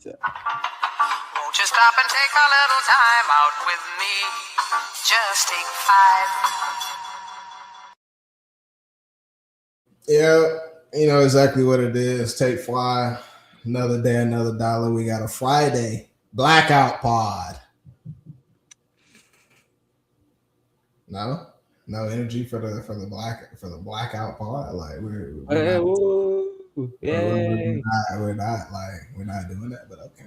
Won't you stop and take a little time out with me? Just take 5. Yeah, you know exactly what it is. Take 5. Another day, another dollar. We got a Friday blackout pod. No energy for the blackout pod. Like we're not doing that. But okay.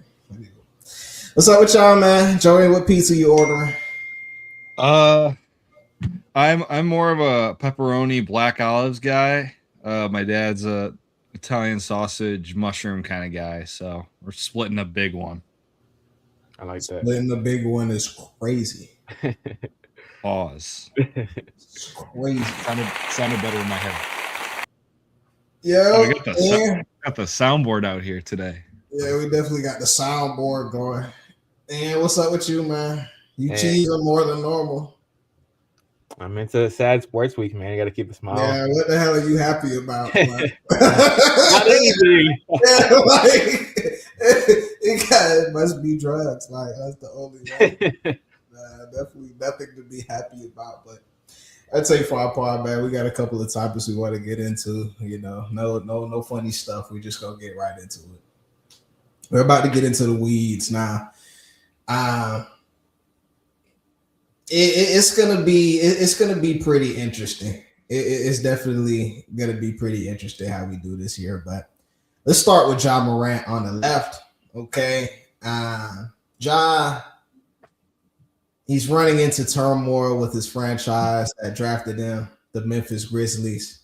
What's up with y'all, man? Joey, what pizza you ordering? I'm more of a pepperoni black olives guy. My dad's a Italian sausage mushroom kind of guy, so we're splitting a big one. I like that. Splitting the big one is crazy. Pause. It's crazy. Sounded better in my head. Yeah, we got the soundboard out here today. Yeah, we definitely got the soundboard going. And what's up with you, man? You cheesing more than normal. I'm into a sad sports week, man. You got to keep a smile. Yeah, what the hell are you happy about? Like, not anything. Yeah, like, it must be drugs. Like, that's the only one. Definitely nothing to be happy about. But I'd say for our pod, man, we got a couple of topics we want to get into. You know, no funny stuff. We just gonna get right into it. We're about to get into the weeds now. It's gonna be pretty interesting. It's definitely gonna be pretty interesting how we do this here. But let's start with Ja Morant on the left. Okay, Ja, he's running into turmoil with his franchise that drafted him, the Memphis Grizzlies.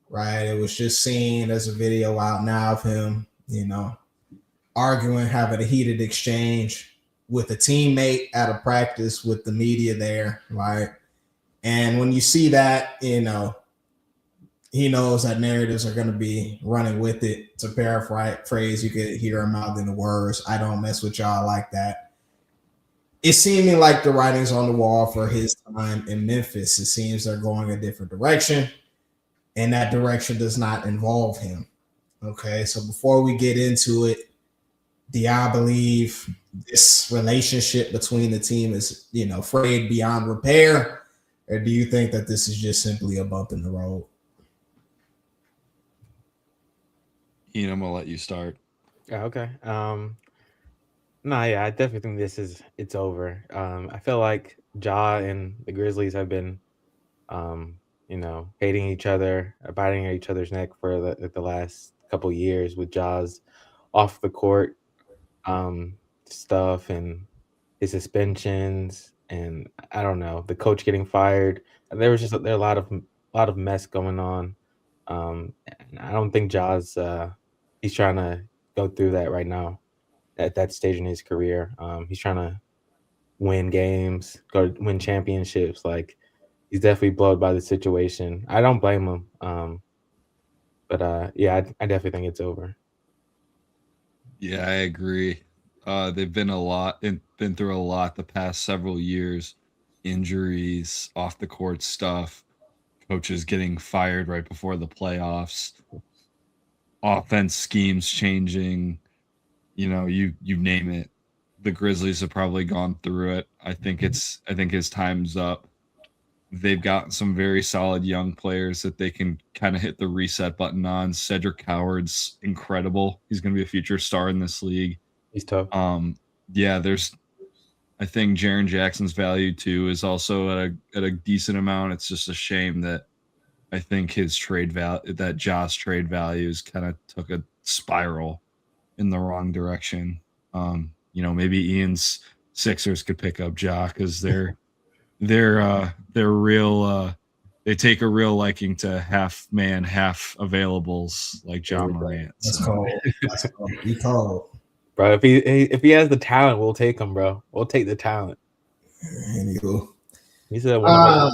Right, it was just seen as a video out now of him, you know, arguing, having a heated exchange with a teammate at a practice with the media there, right? And when you see that, you know, he knows that narratives are going to be running with it. To paraphrase, you could hear him out in the words, "I don't mess with y'all like that." It's seeming like the writing's on the wall for his time in Memphis. It seems they're going a different direction, and that direction does not involve him. Okay, so before we get into it, do y'all believe this relationship between the team is, you know, frayed beyond repair? Or do you think that this is just simply a bump in the road? Ian, I'm gonna let you start. Okay. I definitely think it's over. I feel like Ja and the Grizzlies have been hating each other, biting at each other's neck for the last couple years with Ja's off the court stuff and his suspensions, and I don't know, the coach getting fired. There was a lot of mess going on. And I don't think Ja's he's trying to go through that right now at that stage in his career. He's trying to win games, go win championships. Like, he's definitely blowed by the situation. I don't blame him. But I definitely think it's over. Yeah, I agree. They've been through a lot the past several years. Injuries, off the court stuff, coaches getting fired right before the playoffs, offense schemes changing, you know, you name it. The Grizzlies have probably gone through it. I think his time's up. They've got some very solid young players that they can kind of hit the reset button on. Cedric Howard's incredible. He's going to be a future star in this league. He's tough. I think Jaren Jackson's value too is also at a decent amount. It's just a shame that I think his Ja's trade values kind of took a spiral in the wrong direction. Maybe Ian's Sixers could pick up Ja because they're real. They take a real liking to half man, half availables like Ja Morant. That's cold. He cold. Bro, if he has the talent, we'll take him, bro. We'll take the talent. Anywho, he said, I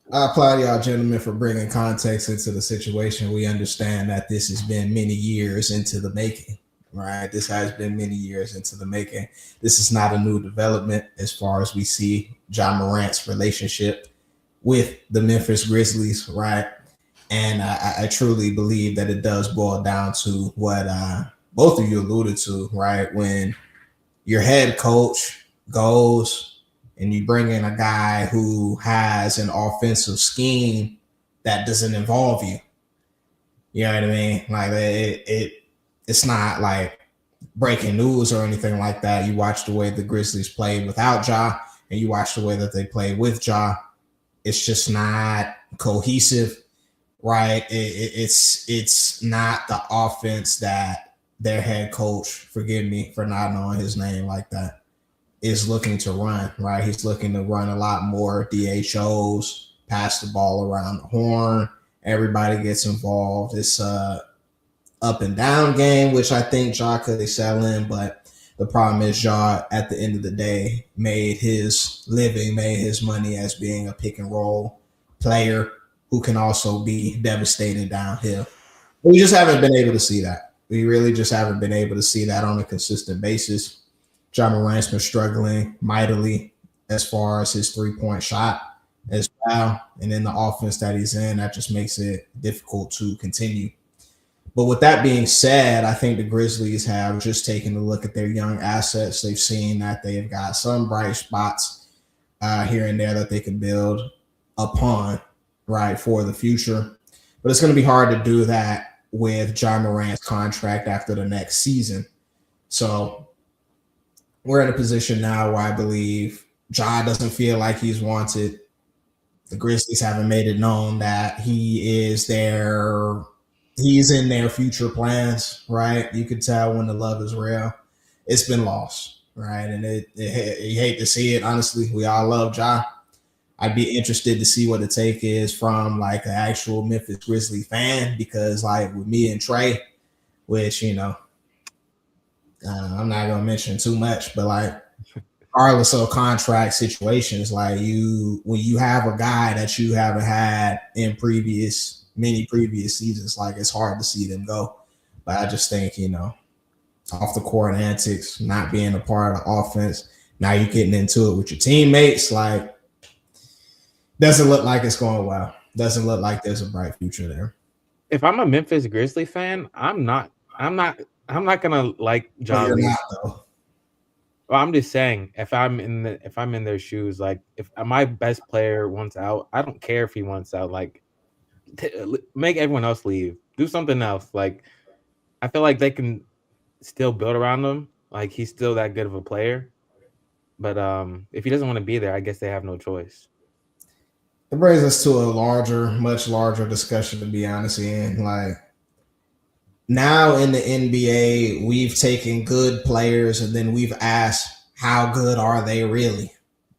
applaud y'all gentlemen for bringing context into the situation. We understand that this has been many years into the making, right? This has been many years into the making. This is not a new development as far as we see Ja Morant's relationship with the Memphis Grizzlies, right? And I truly believe that it does boil down to what both of you alluded to, right? When your head coach goes and you bring in a guy who has an offensive scheme that doesn't involve you. You know what I mean? Like it's not like breaking news or anything like that. You watch the way the Grizzlies played without Ja, and you watch the way that they play with Ja. It's just not cohesive, right? It's not the offense that their head coach, forgive me for not knowing his name like that, is looking to run, right? He's looking to run a lot more DHOs, pass the ball around the horn. Everybody gets involved. It's up and down game, which I think Ja could excel in, but the problem is Ja at the end of the day made his living, made his money as being a pick and roll player who can also be devastating downhill. We just haven't been able to see that. We really just haven't been able to see that on a consistent basis. Ja Morant's been struggling mightily as far as his 3-point shot as well. And in the offense that he's in, that just makes it difficult to continue. But with that being said, I think the Grizzlies have just taken a look at their young assets. They've seen that they've got some bright spots here and there that they can build upon, right, for the future. But it's going to be hard to do that with Ja Morant's contract after the next season. So we're in a position now where I believe Ja doesn't feel like he's wanted. The Grizzlies haven't made it known that he's in their future plans, right? You could tell when the love is real. It's been lost, right? And you hate to see it. Honestly, we all love Ja. I'd be interested to see what the take is from like an actual Memphis Grizzly fan, because like with me and Trey, which, you know, I'm not going to mention too much, but like regardless of contract situations, like when you have a guy that you haven't had in many previous seasons, like it's hard to see them go. But I just think, you know, off the court antics, not being a part of the offense, now you're getting into it with your teammates, like doesn't look like it's going well. Doesn't look like there's a bright future there. If I'm a Memphis Grizzly fan, I'm not gonna like Ja. You're not, though. Well, I'm just saying, if I'm in their shoes, like if my best player wants out, I don't care if he wants out. Like, make everyone else leave. Do something else. Like, I feel like they can still build around him. Like, he's still that good of a player. But if he doesn't want to be there, I guess they have no choice. It brings us to a much larger discussion, to be honest, Ian. Like, now in the NBA, we've taken good players and then we've asked, how good are they really?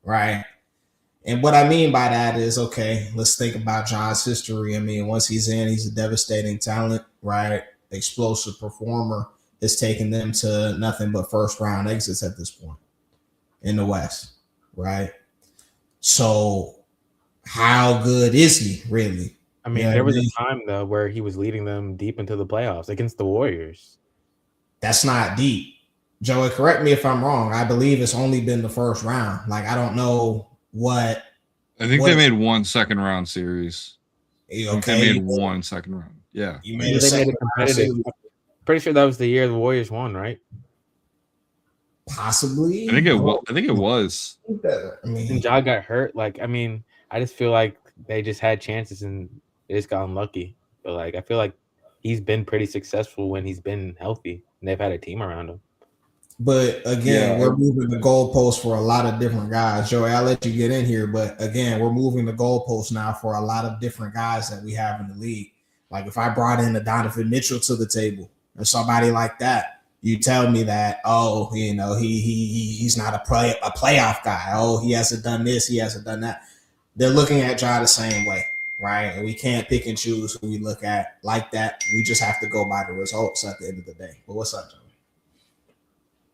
Right? And what I mean by that is, okay, let's think about Ja's history. I mean, once he's in, he's a devastating talent, right? Explosive performer. It's taken them to nothing but first round exits at this point in the West, right? So how good is he really? I mean, there was a time though where he was leading them deep into the playoffs against the Warriors. That's not deep. Joey, correct me if I'm wrong. I believe it's only been the first round. Like, I don't know what. I think they made one second round series. Okay. They made one second round. Yeah. You made it competitive. Pretty sure that was the year the Warriors won, right? Possibly. I think it was. I mean, and Ja got hurt. Like, I mean, I just feel like they just had chances and they just got unlucky. But like, I feel like he's been pretty successful when he's been healthy and they've had a team around him. But again, we're moving the goalposts for a lot of different guys. Joey, I'll let you get in here, but again, we're moving the goalposts now for a lot of different guys that we have in the league. Like if I brought in a Donovan Mitchell to the table or somebody like that, you tell me that, oh, you know, he's not a playoff guy. Oh, he hasn't done this, he hasn't done that. They're looking at Ja the same way, right? And we can't pick and choose who we look at like that. We just have to go by the results at the end of the day. But what's up, Joey?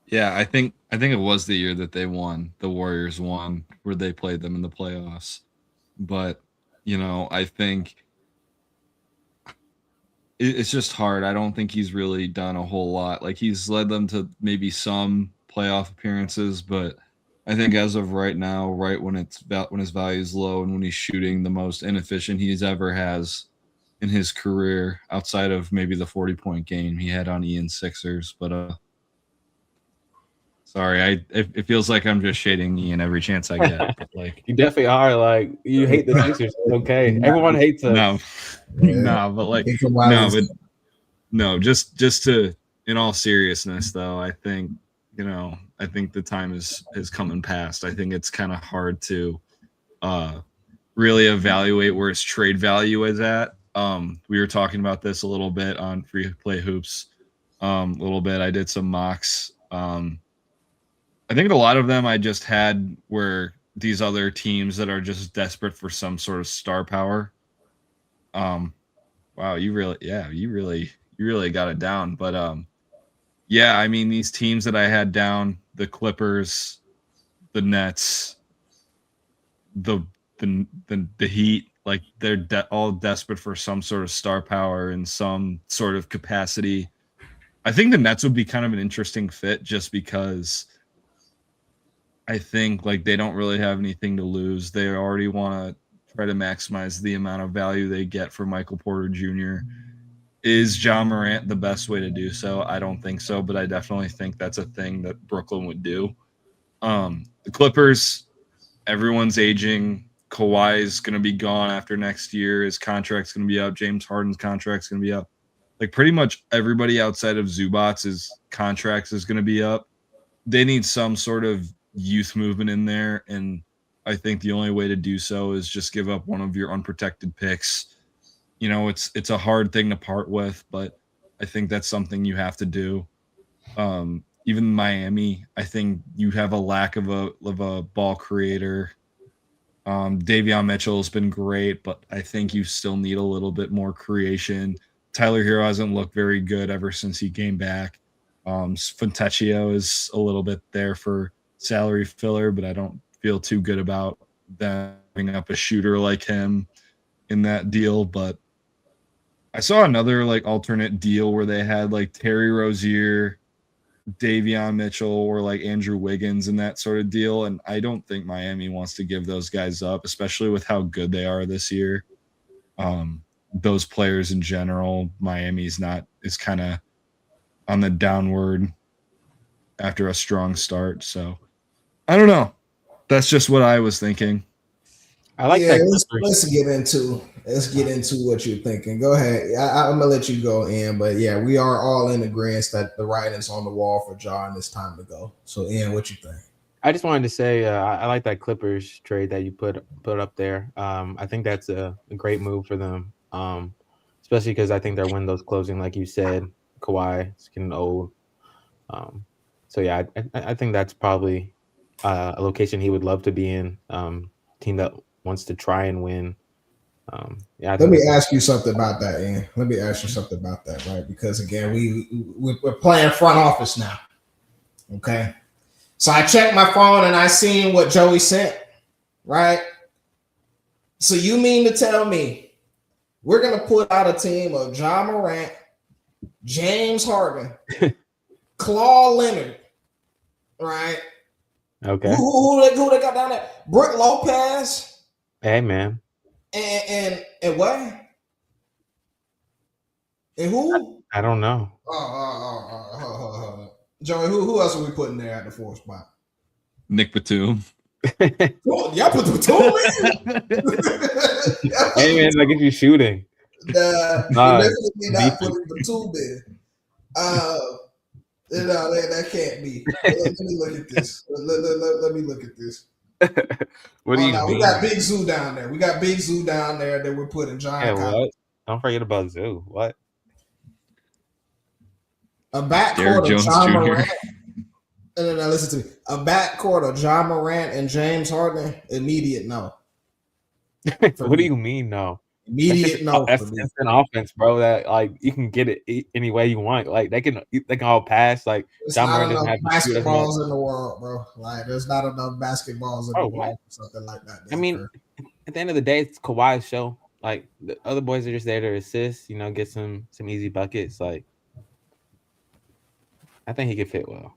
Yeah, I think it was the year that they won. The Warriors won, where they played them in the playoffs. But, you know, I think it's just hard. I don't think he's really done a whole lot. Like, he's led them to maybe some playoff appearances, but I think as of right now, right when his value is low and when he's shooting the most inefficient he's ever has, in his career outside of maybe the 40-point game he had on Ian Sixers. But sorry, it feels like I'm just shading Ian every chance I get. But like, You definitely are. Like, you hate the Sixers. It's okay. Everyone hates us. no, no, but like, no, but no, just to, in all seriousness though, I think, I think the time is come and passed. I think it's kind of hard to really evaluate where its trade value is at. We were talking about this a little bit on Free Play Hoops. A little bit. I did some mocks. I think a lot of them I just had were these other teams that are just desperate for some sort of star power. Wow, you really got it down. But yeah, I mean, these teams that I had down, the Clippers, the Nets, the Heat, like they're all desperate for some sort of star power in some sort of capacity. I think the Nets would be kind of an interesting fit just because I think like they don't really have anything to lose. They already want to try to maximize the amount of value they get for Michael Porter Jr. Is Ja Morant the best way to do so? I don't think so, but I definitely think that's a thing that Brooklyn would do. The Clippers, everyone's aging. Kawhi's going to be gone after next year. His contract's going to be up. James Harden's contract's going to be up. Like pretty much everybody outside of Zubac's contracts is going to be up. They need some sort of youth movement in there, and I think the only way to do so is just give up one of your unprotected picks. It's a hard thing to part with, but I think that's something you have to do. Even Miami, I think you have a lack of a ball creator. Davion Mitchell has been great, but I think you still need a little bit more creation. Tyler Hero hasn't looked very good ever since he came back. Fontecchio is a little bit there for salary filler, but I don't feel too good about them bringing up a shooter like him in that deal. But I saw another like alternate deal where they had like Terry Rozier, Davion Mitchell, or like Andrew Wiggins in that sort of deal. And I don't think Miami wants to give those guys up, especially with how good they are this year. Those players in general, Miami's is kind of on the downward after a strong start. So I don't know. That's just what I was thinking. I like that. Let's get into what you're thinking. Go ahead. I'm gonna let you go in, but yeah, we are all in agreement that the writing's on the wall for Ja and it's time to go. So Ian, what you think? I just wanted to say I like that Clippers trade that you put up there. I think that's a great move for them, especially because I think their window's closing, like you said. Kawhi is getting old. So yeah, I think that's probably a location he would love to be in. Team that wants to try and win. Let me ask you something about that, Ian. Let me ask you something about that, right? Because again, we're playing front office now. Okay. So I checked my phone and I seen what Joey sent, right? So you mean to tell me we're gonna put out a team of Ja Morant, James Harden, Claw Leonard, right? Okay. Who they got down there? Brook Lopez. Hey man. And what? And who? I don't know. Joey, who else are we putting there at the fourth spot? Nick Batum. Y'all put Batum in? Hey man, like if you're shooting. Definitely not putting Batum in. No, that can't be. Let me look at this. Let me look at this. What do you mean? We got Big Zoo down there. That we're putting John. Yeah, what? Don't forget about Zoo. What? A backcourt of John Morant. No, listen to me. A backcourt of John Morant and James Harden. Immediate no. What do you mean no? Immediate no. That's an offense, bro. That like you can get it any way you want. Like they can all pass. Like John Morant doesn't have basketballs in the world, bro. Like there's not enough basketballs in the world for something like that. I mean, at the end of the day, it's Kawhi's show. Like the other boys are just there to assist. Get some easy buckets. Like I think he could fit well.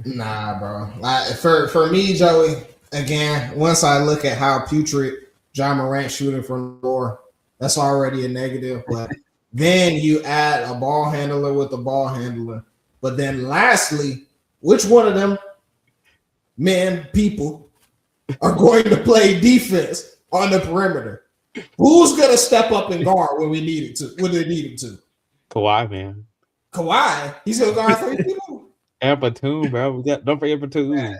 Nah, bro. Like for me, Joey. Again, once I look at how putrid John Morant shooting from the floor, That's already a negative. But then you add a ball handler with a ball handler. But then lastly, which one of them people are going to play defense on the perimeter? Who's going to step up and guard when they needed to? Kawhi, man. Kawhi. He's going to guard 3 people. And Batum, bro. Don't forget Batum.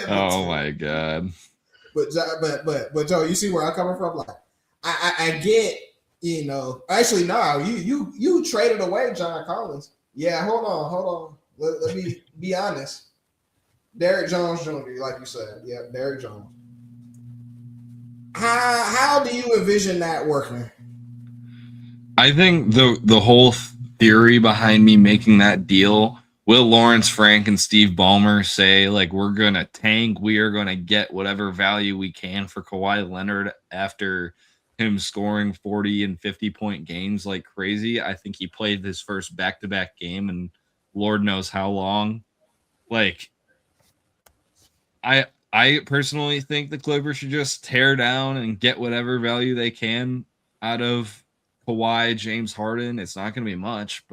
Oh my god. But Joe, you see where I'm coming from? Like, I get, actually no, you traded away John Collins. Yeah, hold on. Let me be honest. Derrick Jones Jr., like you said. Yeah, Derrick Jones. How do you envision that working? I think the whole theory behind me making that deal, will Lawrence Frank and Steve Ballmer say, like, we're going to tank, we are going to get whatever value we can for Kawhi Leonard after him scoring 40 and 50-point games like crazy? I think he played his first back-to-back game and Lord knows how long. Like, I personally think the Clippers should just tear down and get whatever value they can out of Kawhi, James Harden. It's not going to be much,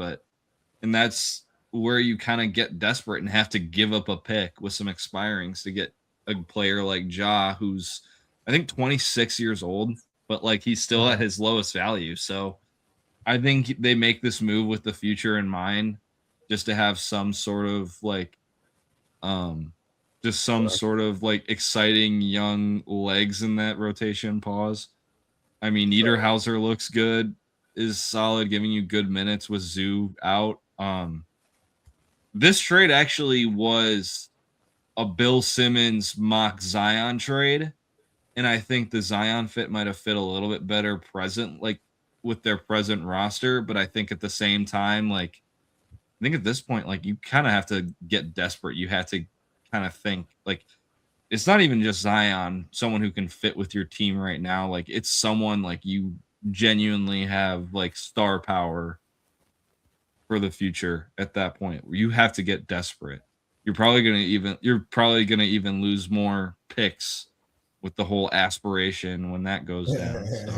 and that's where you kind of get desperate and have to give up a pick with some expirings to get a player like Ja, who's I think 26 years old, but like he's still at his lowest value. So I think they make this move with the future in mind, just to have some sort of like, sort of like exciting young legs in that rotation. Pause. I mean, Niederhauser looks good, is solid, giving you good minutes with Zoo out. This trade actually was a Bill Simmons mock Zion trade, and I think the Zion fit might have fit a little bit better with their present roster. But I think at the same time, like, I think at this point, like, you kind of have to get desperate. You have to kind of think, like, it's not even just Zion, someone who can fit with your team right now. Like, it's someone like you genuinely have like star power for the future at that point where you have to get desperate. You're probably gonna even lose more picks with the whole aspiration when that goes down. So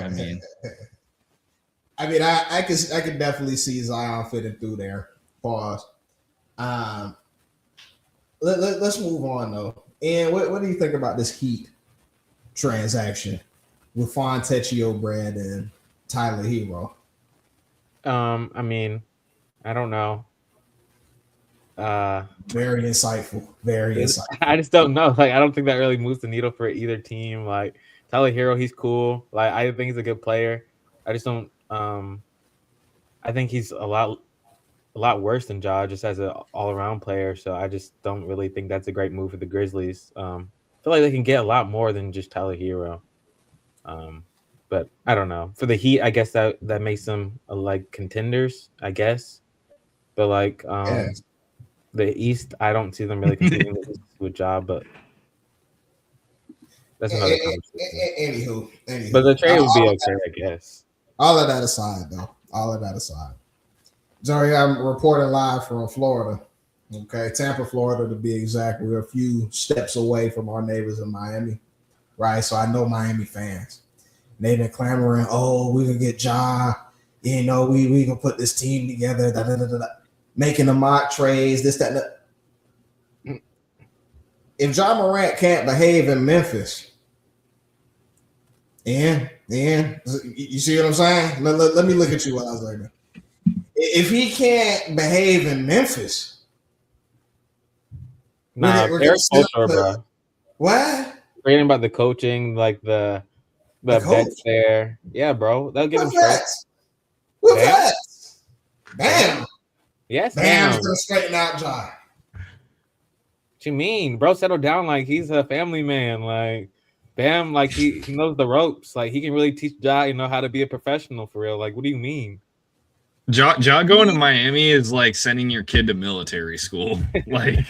I could definitely see Zion fitting through there. Pause. Let's move on though. And what do you think about this Heat transaction with Fontecchio Brad and Tyler Hero? I mean, I don't know. Very insightful. Very insightful. I just don't know. Like, I don't think that really moves the needle for either team. Like, Tyler Hero, he's cool. Like, I think he's a good player. I just don't. I think he's a lot worse than Ja, just as an all-around player. So I just don't really think that's a great move for the Grizzlies. I feel like they can get a lot more than just Tyler Hero. But I don't know. For the Heat, I guess that makes them like contenders, I guess. But like the East, I don't see them really competing with Ja, but that's another conversation. Anywho. But the trade would be okay, I guess. All of that aside, Joey, I'm reporting live from Florida. Okay, Tampa, Florida, to be exact. We're a few steps away from our neighbors in Miami, right? So I know Miami fans. They've been clamoring, oh, we can get Ja. We can put this team together, making the mock trades, this, that, that. If Ja Morant can't behave in Memphis, and you see what I'm saying? Let me look at you while I was like that. If he can't behave in Memphis, they're culture, bro. What? Reading about the coaching, like the vets there. Yeah, bro. They'll give him straight. What vets? Bam. Yes, Bam's gonna straighten out Ja. What you mean? Bro, settle down. Like, he's a family man. Like, Bam, like, he knows the ropes. Like, he can really teach Ja, how to be a professional for real. Like, what do you mean? Ja going to Miami is like sending your kid to military school. Like,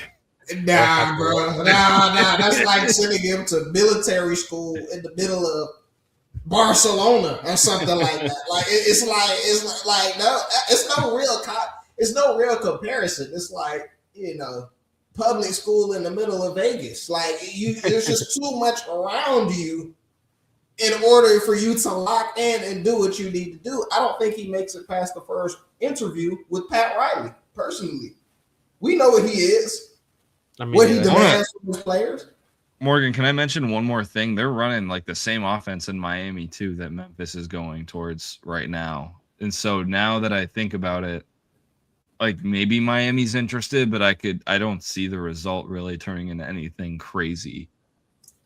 nah, bro. Nah. That's like sending him to military school in the middle of Barcelona or something like that. Like, it's no real comparison. It's like, public school in the middle of Vegas. Like, there's just too much around you in order for you to lock in and do what you need to do. I don't think he makes it past the first interview with Pat Riley. Personally, we know what he is. I mean, What he demands from his players. Morgan, can I mention one more thing? They're running like the same offense in Miami too that Memphis is going towards right now. And so now that I think about it, like maybe Miami's interested, but I don't see the result really turning into anything crazy.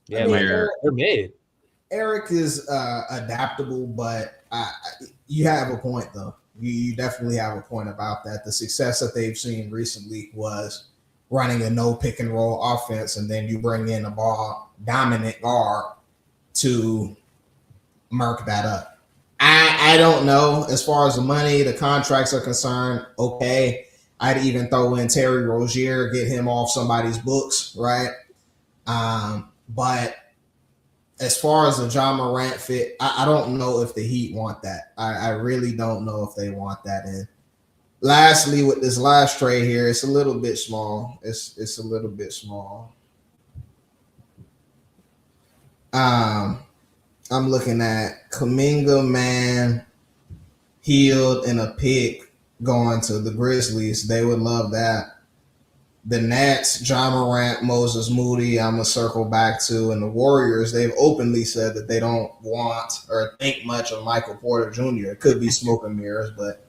Yeah, they're mid. Eric is adaptable, but you have a point though. You definitely have a point about that. The success that they've seen recently was running a no pick and roll offense, and then you bring in a ball dominant guard to murk that up. I don't know. As far as the money, the contracts are concerned, okay. I'd even throw in Terry Rozier, get him off somebody's books, right? But as far as the John Morant fit, I don't know if the Heat want that. I really don't know if they want that. And lastly, with this last trade here, it's a little bit small. It's a little bit small. I'm looking at Kuminga, man, Hield, and a pick going to the Grizzlies. They would love that. The Nets, John Morant, Moses Moody, I'm going to circle back to. And the Warriors, they've openly said that they don't want or think much of Michael Porter Jr. It could be smoke and mirrors, but.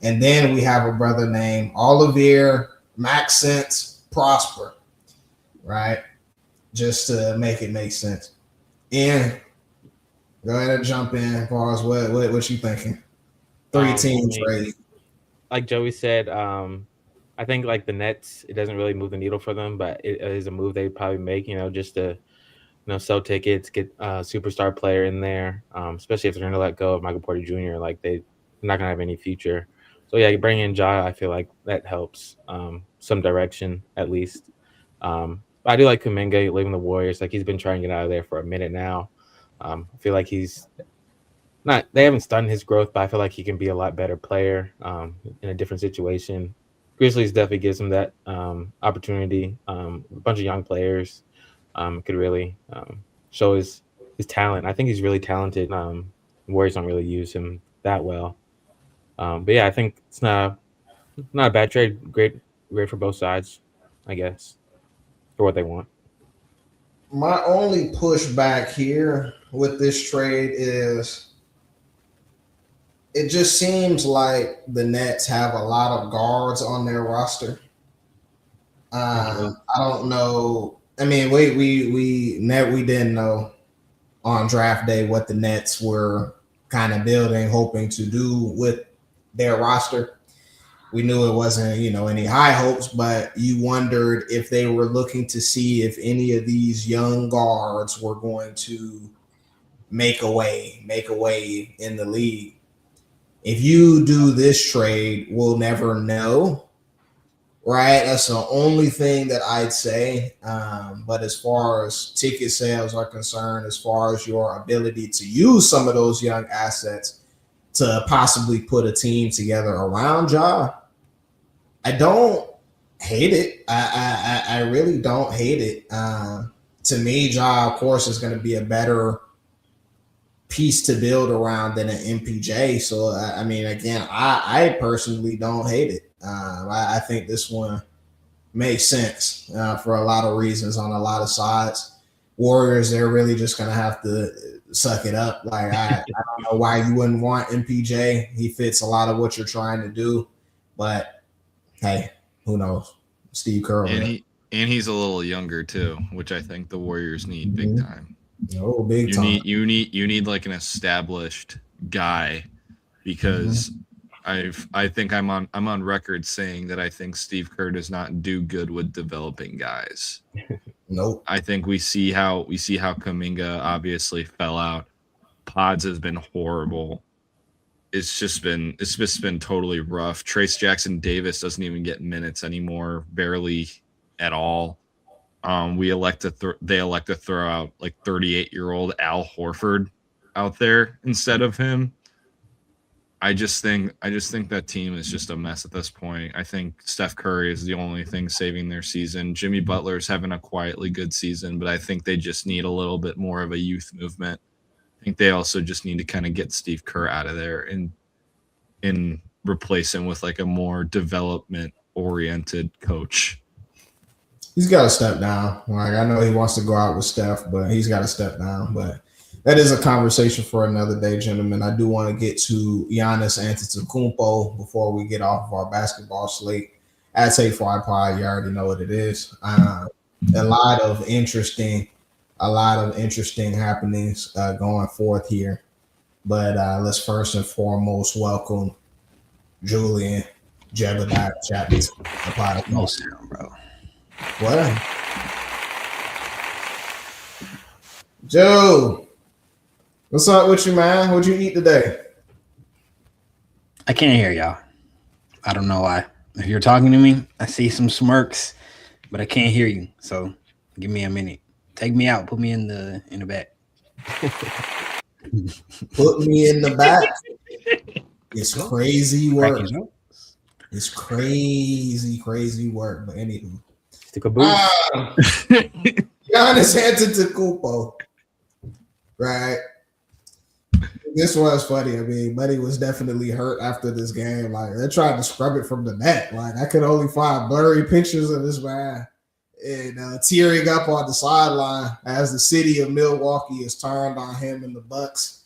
And then we have a brother named Olivier Maxence Prosper, right? Just to make it make sense. And go ahead and jump in, Pause. What you thinking? 3-team trade. Like Joey said, I think like the Nets, it doesn't really move the needle for them, but it is a move they probably make, just to sell tickets, get a superstar player in there, especially if they're going to let go of Michael Porter Jr. Like they're not going to have any future. So yeah, you bring in Ja, I feel like that helps some direction at least. But I do like Kuminga leaving the Warriors. Like he's been trying to get out of there for a minute now. I feel like he's not. They haven't stunned his growth, but I feel like he can be a lot better player in a different situation. Grizzlies definitely gives him that opportunity. A bunch of young players could really show his talent. I think he's really talented. Warriors don't really use him that well. But yeah, I think it's not a bad trade. Great for both sides, I guess, for what they want. My only pushback here with this trade is it just seems like the Nets have a lot of guards on their roster. I don't know. I mean, we didn't know on draft day what the Nets were kind of building, hoping to do with their roster. We knew it wasn't, any high hopes, but you wondered if they were looking to see if any of these young guards were going to make a wave in the league. If you do this trade, we'll never know, right? That's the only thing that I'd say. But as far as ticket sales are concerned, as far as your ability to use some of those young assets to possibly put a team together around Ja, I don't hate it. I really don't hate it. To me, Ja, of course, is going to be a better piece to build around than an MPJ. So, I mean, again, I personally don't hate it. I think this one makes sense for a lot of reasons on a lot of sides. Warriors, they're really just going to have to suck it up. Like, I don't know why you wouldn't want MPJ. He fits a lot of what you're trying to do. But, hey, who knows? Steve Kerr. And he's a little younger, too, which I think the Warriors need big time. Oh, big time. You need like an established guy because I think I'm on record saying that I think Steve Kerr does not do good with developing guys. Nope. I think we see how Kuminga obviously fell out. Pods has been horrible. It's just been totally rough. Trace Jackson Davis doesn't even get minutes anymore, barely at all. They elect to throw out like 38-year-old Al Horford out there instead of him. I just think that team is just a mess at this point. I think Steph Curry is the only thing saving their season. Jimmy Butler's having a quietly good season, but I think they just need a little bit more of a youth movement. I think they also just need to kind of get Steve Kerr out of there and replace him with like a more development oriented coach. He's got to step down. Like, I know he wants to go out with Steph, but he's got to step down. But that is a conversation for another day, gentlemen. I do want to get to Giannis Antetokounmpo before we get off of our basketball slate. At Take 5 Pod, you already know what it is. A lot of interesting happenings going forth here. But let's first and foremost welcome Julian JAJAJA Chapman to the podcast. No sound, bro. What? Joe, what's up with you, man? What'd you eat today? I can't hear y'all. I don't know why. If you're talking to me, I see some smirks, but I can't hear you. So give me a minute. Take me out. Put me in the back. Put me in the back. It's crazy work. It's crazy work. But anywho, Giannis Antetokounmpo, right? This was funny. I mean, Buddy was definitely hurt after this game. Like, they tried to scrub it from the net. Like, I could only find blurry pictures of this man and tearing up on the sideline as the city of Milwaukee is turned on him and the Bucks.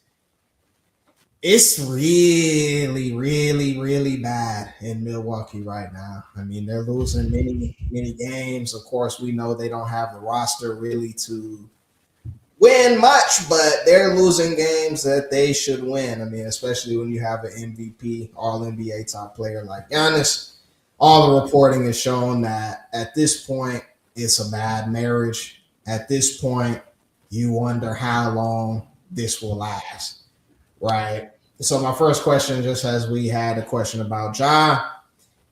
It's really, really, really bad in Milwaukee right now. I mean, they're losing many games. Of course, we know they don't have the roster really to win much, but they're losing games that they should win. I mean, especially when you have an MVP, all-NBA top player like Giannis. All the reporting has shown that at this point, it's a bad marriage. At this point, you wonder how long this will last, right? So my first question, just as we had a question about Ja,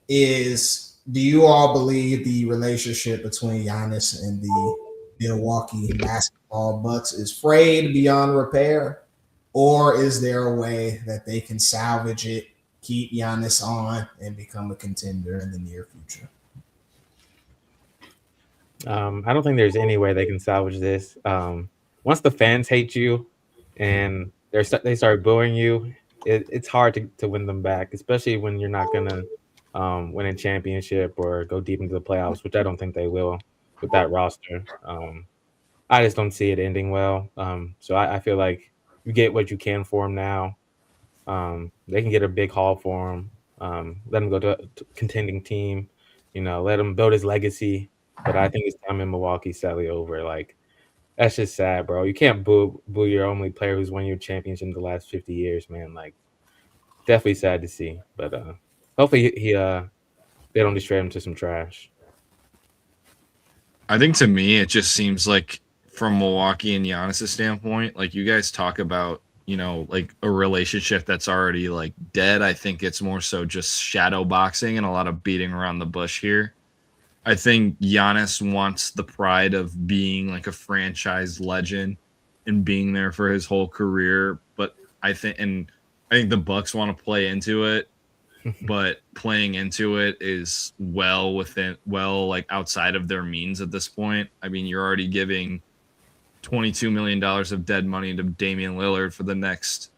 is do you all believe the relationship between Giannis and the Milwaukee basketball Bucks is frayed beyond repair? Or is there a way that they can salvage it, keep Giannis on, and become a contender in the near future? I don't think there's any way they can salvage this. Once the fans hate you and they start booing you, it's hard to win them back, especially when you're not gonna win a championship or go deep into the playoffs, which I don't think they will with that roster. I just don't see it ending well. So I feel like you get what you can for him now. They can get a big haul for him. Let him go to a contending team. Let him build his legacy. But I think his time in Milwaukee sadly over. Like, that's just sad, bro. You can't boo your only player who's won your championship in the last 50 years, man. Like, definitely sad to see. But hopefully they don't just trade him to some trash. I think to me, it just seems like from Milwaukee and Giannis' standpoint, like you guys talk about, like a relationship that's already like dead. I think it's more so just shadow boxing and a lot of beating around the bush here. I think Giannis wants the pride of being like a franchise legend and being there for his whole career. But I think the Bucks want to play into it, but playing into it is like outside of their means at this point. I mean, you're already giving $22 million of dead money to Damian Lillard for the next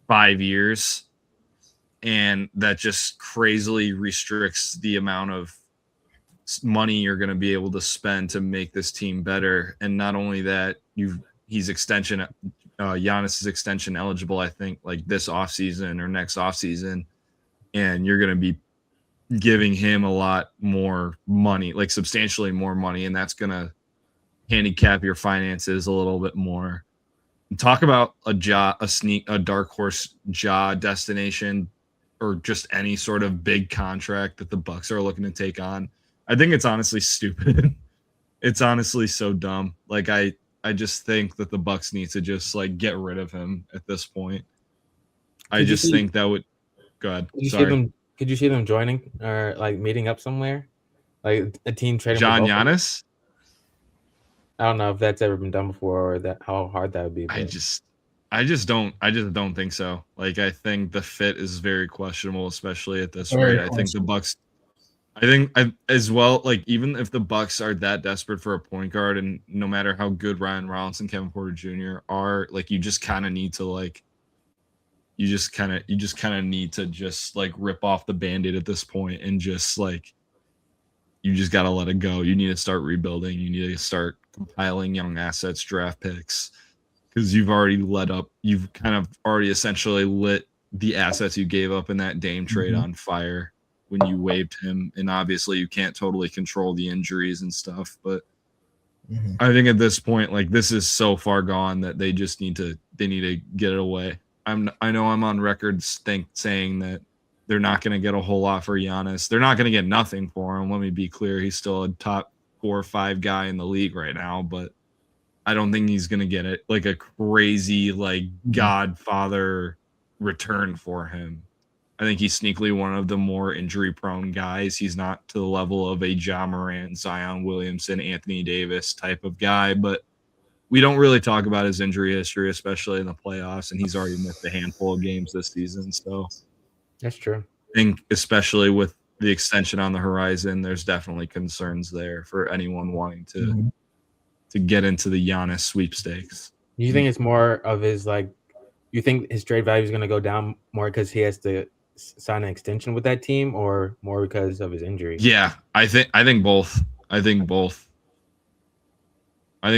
5 years. And that just crazily restricts the amount of money you're going to be able to spend to make this team better. And not only that, Giannis is extension eligible, I think, like this offseason or next offseason. And you're going to be giving him a lot more money, like substantially more money. And that's going to handicap your finances a little bit more. And talk about a dark horse Ja destination, or just any sort of big contract that the Bucks are looking to take on. I think it's honestly stupid. It's honestly so dumb. Like I just think that the Bucks need to just like get rid of him at this point. I just think that would go ahead. Could you see them joining or like meeting up somewhere? Like a team trading John Giannis? I don't know if that's ever been done before or how hard that would be. But. I just don't think so. Like I think the fit is very questionable, especially at this rate. I think the Bucks I think as well, like even if the Bucks are that desperate for a point guard, and no matter how good Ryan Rollins and Kevin Porter Jr. are, like you just kind of need to need to just like rip off the Band-Aid at this point and just like you just got to let it go. You need to start rebuilding. You need to start compiling young assets, draft picks, because you've kind of already essentially lit the assets you gave up in that Dame trade on fire when you waived him. And obviously you can't totally control the injuries and stuff, but I think at this point, like this is so far gone that they need to get it away. I know I'm on record saying that they're not going to get a whole lot for Giannis. They're not going to get nothing for him. Let me be clear. He's still a top 4 or 5 guy in the league right now, but I don't think he's going to get it like a crazy, like Godfather return for him. I think he's sneakily one of the more injury prone guys. He's not to the level of a Ja Morant, Zion Williamson, Anthony Davis type of guy, but we don't really talk about his injury history, especially in the playoffs, and he's already missed a handful of games this season. So that's true. I think especially with the extension on the horizon, there's definitely concerns there for anyone wanting to get into the Giannis sweepstakes. You think it's more of his like, you think his trade value is going to go down more because he has to sign an extension with that team, or more because of his injury? Yeah, I think both. I think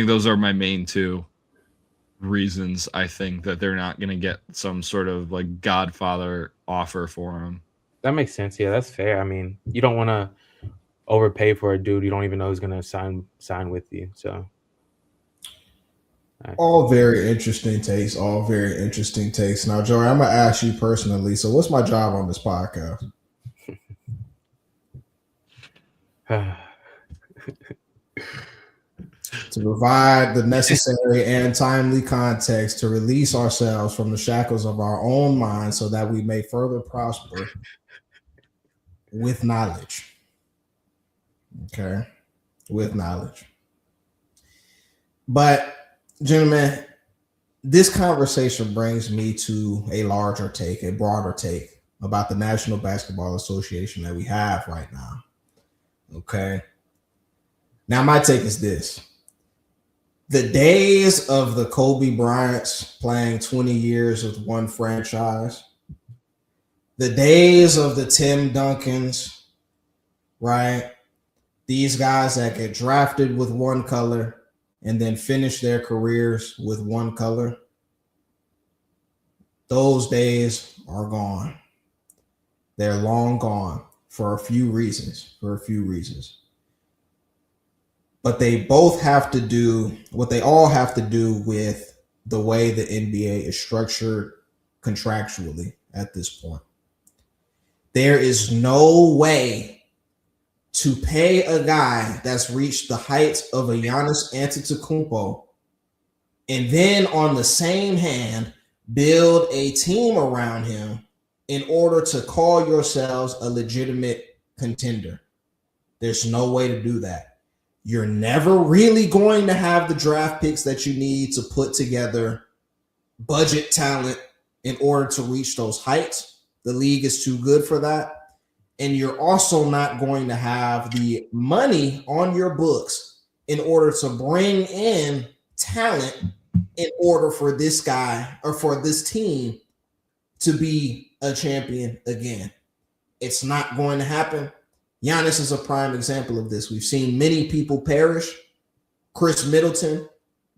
those are my main 2 reasons. I think that they're not going to get some sort of like Godfather offer for him. That makes sense. Yeah, that's fair. I mean, you don't want to overpay for a dude you don't even know who's going to sign with you. So all very interesting takes. Now, Joey, I'm gonna ask you personally. So, what's my job on this podcast? To provide the necessary and timely context to release ourselves from the shackles of our own minds so that we may further prosper with knowledge. Okay? With knowledge. But, gentlemen, this conversation brings me to a broader take about the National Basketball Association that we have right now. Okay? Now, my take is this. The days of the Kobe Bryants playing 20 years with one franchise, the days of the Tim Duncans, right? These guys that get drafted with one color and then finish their careers with one color, those days are gone. They're long gone for a few reasons. But they both have to do what they all have to do with the way the NBA is structured contractually at this point. There is no way to pay a guy that's reached the heights of a Giannis Antetokounmpo and then on the same hand build a team around him in order to call yourselves a legitimate contender. There's no way to do that. You're never really going to have the draft picks that you need to put together budget talent in order to reach those heights. The league is too good for that. And you're also not going to have the money on your books in order to bring in talent in order for this guy or for this team to be a champion again. It's not going to happen. Giannis is a prime example of this. We've seen many people perish. Chris Middleton,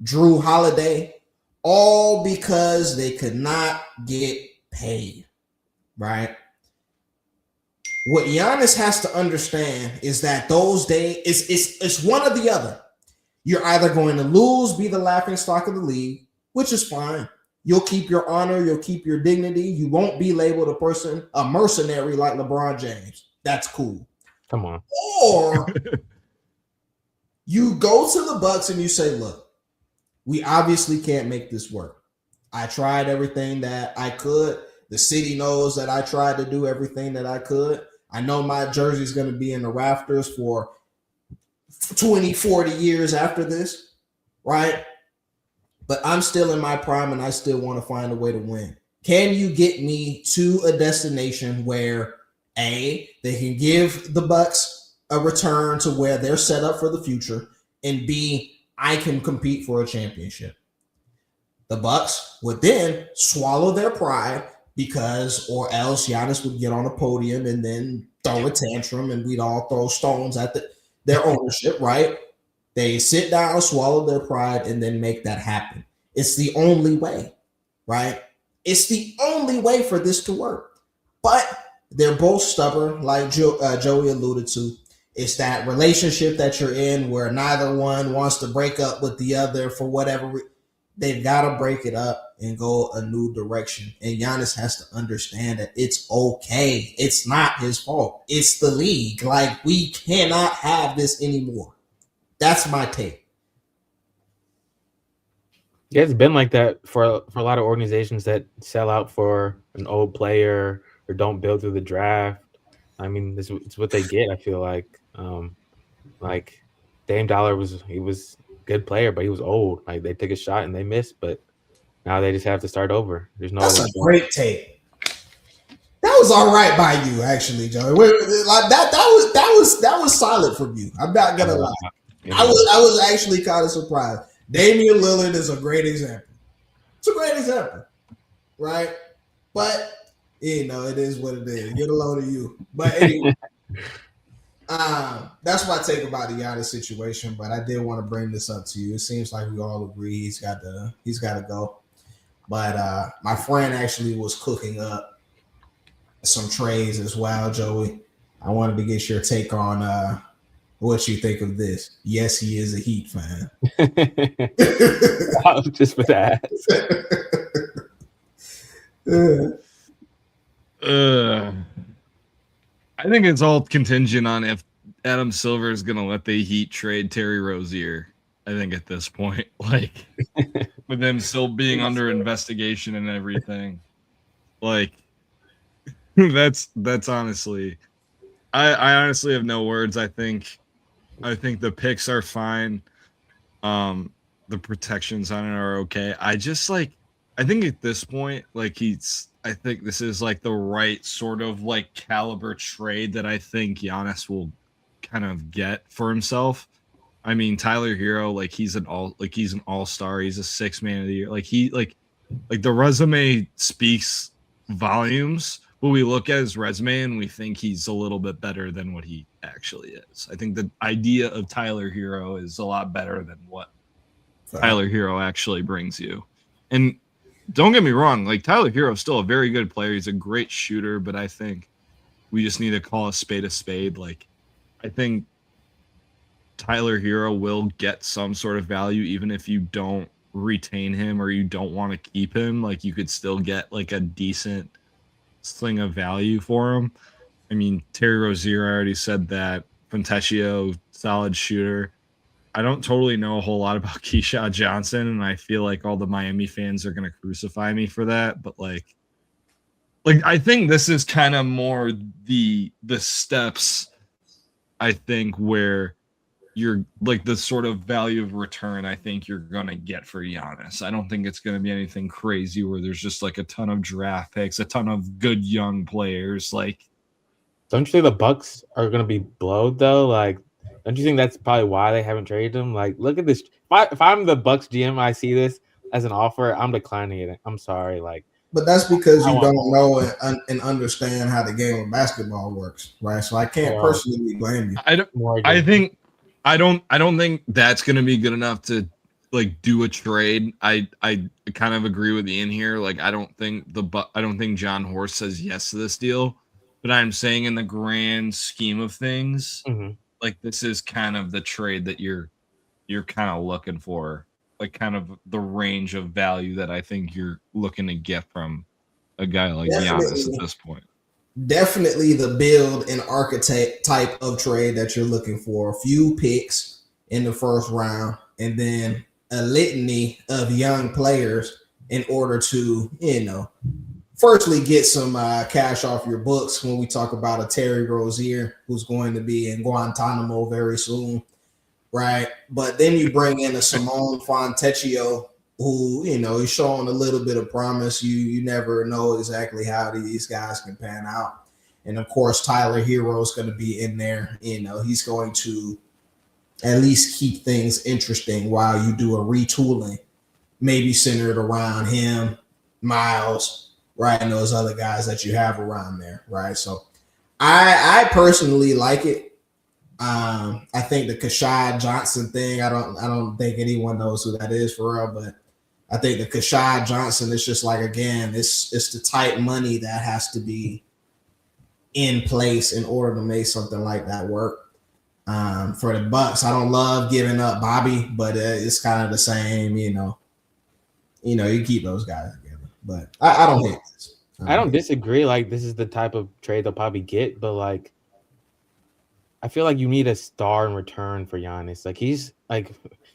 Drew Holiday, all because they could not get paid, right? What Giannis has to understand is that those days, it's one or the other. You're either going to lose, be the laughing stock of the league, which is fine. You'll keep your honor, you'll keep your dignity. You won't be labeled a mercenary like LeBron James. That's cool. Come on. Or you go to the Bucks and you say, look, we obviously can't make this work. I tried everything that I could. The city knows that I tried to do everything that I could. I know my jersey is going to be in the rafters for 20, 40 years after this, right? But I'm still in my prime and I still want to find a way to win. Can you get me to a destination where A, they can give the Bucks a return to where they're set up for the future, and B, I can compete for a championship. The Bucks would then swallow their pride because, or else Giannis would get on a podium and then throw a tantrum, and we'd all throw stones at their ownership, right? They sit down, swallow their pride, and then make that happen. It's the only way, right? It's the only way for this to work. But they're both stubborn, like Joey alluded to. It's that relationship that you're in where neither one wants to break up with the other for whatever reason. They've got to break it up and go a new direction. And Giannis has to understand that it's okay. It's not his fault. It's the league. Like, we cannot have this anymore. That's my take. Yeah, it's been like that for a lot of organizations that sell out for an old player or don't build through the draft. I mean, it's what they get. I feel like Dame Dollar was a good player, but he was old. Like, they took a shot and they missed, but now they just have to start over. There's no. That's a great take. That was all right by you, actually, Joey. Like that was solid from you. I'm not gonna lie. I was actually kind of surprised. Damian Lillard is a great example. It's a great example, right? But it is what it is. Get a load of you. But anyway, that's my take about the Giannis situation. But I did want to bring this up to you. It seems like we all agree he's got to go. But my friend actually was cooking up some trades as well, Joey. I wanted to get your take on what you think of this. Yes, he is a Heat fan. Just for that. I think it's all contingent on if Adam Silver is going to let the Heat trade Terry Rozier. I think at this point, like, with him still being under investigation and everything, like, that's honestly, I honestly have no words. I think the picks are fine. The protections on it are okay. I think at this point, like, I think this is like the right sort of like caliber trade that I think Giannis will kind of get for himself. I mean, Tyler Hero, like, he's an all-star. He's a 6th man of the year. Like, the resume speaks volumes, but we look at his resume and we think he's a little bit better than what he actually is. I think the idea of Tyler Hero is a lot better than what Tyler Hero actually brings you. And don't get me wrong, like, Tyler Hero is still a very good player. He's a great shooter, but I think we just need to call a spade a spade. Like, I think Tyler Hero will get some sort of value even if you don't retain him or you don't want to keep him. Like, you could still get like a decent sling of value for him. I mean, Terry Rozier, I already said that. Fontecchio, solid shooter. I don't totally know a whole lot about Keyshawn Johnson, and I feel like all the Miami fans are going to crucify me for that. But like I think this is kind of more the steps, I think, where you're like the sort of value of return I think you're going to get for Giannis. I don't think it's going to be anything crazy where there's just like a ton of draft picks, a ton of good young players. Like, don't you think the Bucks are going to be blowed though? Like, don't you think that's probably why they haven't traded him? Like, look at this. If I'm the Bucks GM, I see this as an offer, I'm declining it. I'm sorry. Like, but that's because you don't know and understand how the game of basketball works, right? So I can't personally blame you. I don't think that's going to be good enough to like do a trade. I kind of agree with Ian here. Like, I don't think John Horst says yes to this deal, but I'm saying in the grand scheme of things, like, this is kind of the trade that you're kind of looking for, like, kind of the range of value that I think you're looking to get from a guy like Giannis at this point. Definitely the build and archetype type of trade that you're looking for. A few picks in the first round, and then a litany of young players in order to, firstly get some cash off your books when we talk about a Terry Rozier who's going to be in Guantanamo very soon, right? But then you bring in a Simone Fontecchio who, he's showing a little bit of promise. You never know exactly how these guys can pan out. And of course, Tyler Hero is going to be in there. You know, he's going to at least keep things interesting while you do a retooling, maybe centered around him, Miles, right, and those other guys that you have around there, right? So I personally like it. I think the Kashad Johnson thing, I don't think anyone knows who that is for real, but I think the Kashad Johnson is just like, again, it's the tight money that has to be in place in order to make something like that work. For the Bucks, I don't love giving up Bobby, but it's kind of the same, you know, you keep those guys together. But I don't hate this. I don't disagree. Like, this is the type of trade they'll probably get, but like, I feel like you need a star in return for Giannis. Like,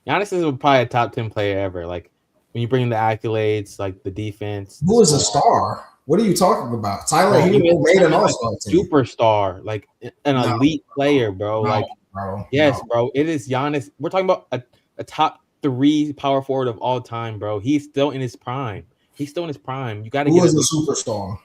Giannis is probably a top 10 player ever. Like, when you bring in the accolades, like the defense. Who is a star? What are you talking about? Tyler Hero made an all-star team. Superstar, like an elite player, bro. Yes, bro. It is Giannis. We're talking about a top 3 power forward of all time, bro. He's still in his prime. You got to get a superstar.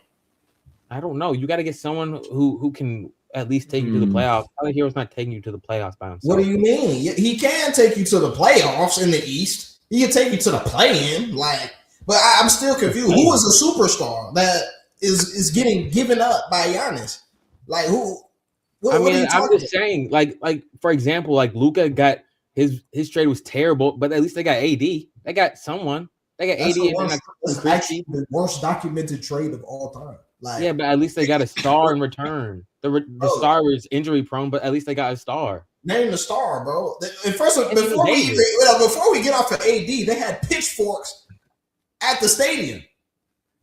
I don't know. You got to get someone who can at least take you to the playoffs. Tyler Hero's not taking you to the playoffs by himself. What do you mean? He can take you to the playoffs in the East. He can take you to the play-in, but I'm still confused. Who is a superstar that is getting given up by Giannis? Like who? I'm just saying, like for example, like Luka got his trade was terrible, but at least they got AD. They got someone. They got AD. That's actually the worst documented trade of all time. Yeah, but at least they got a star in return. The star was injury prone, but at least they got a star. Name the star, bro. Before we get off of AD, they had pitchforks at the stadium.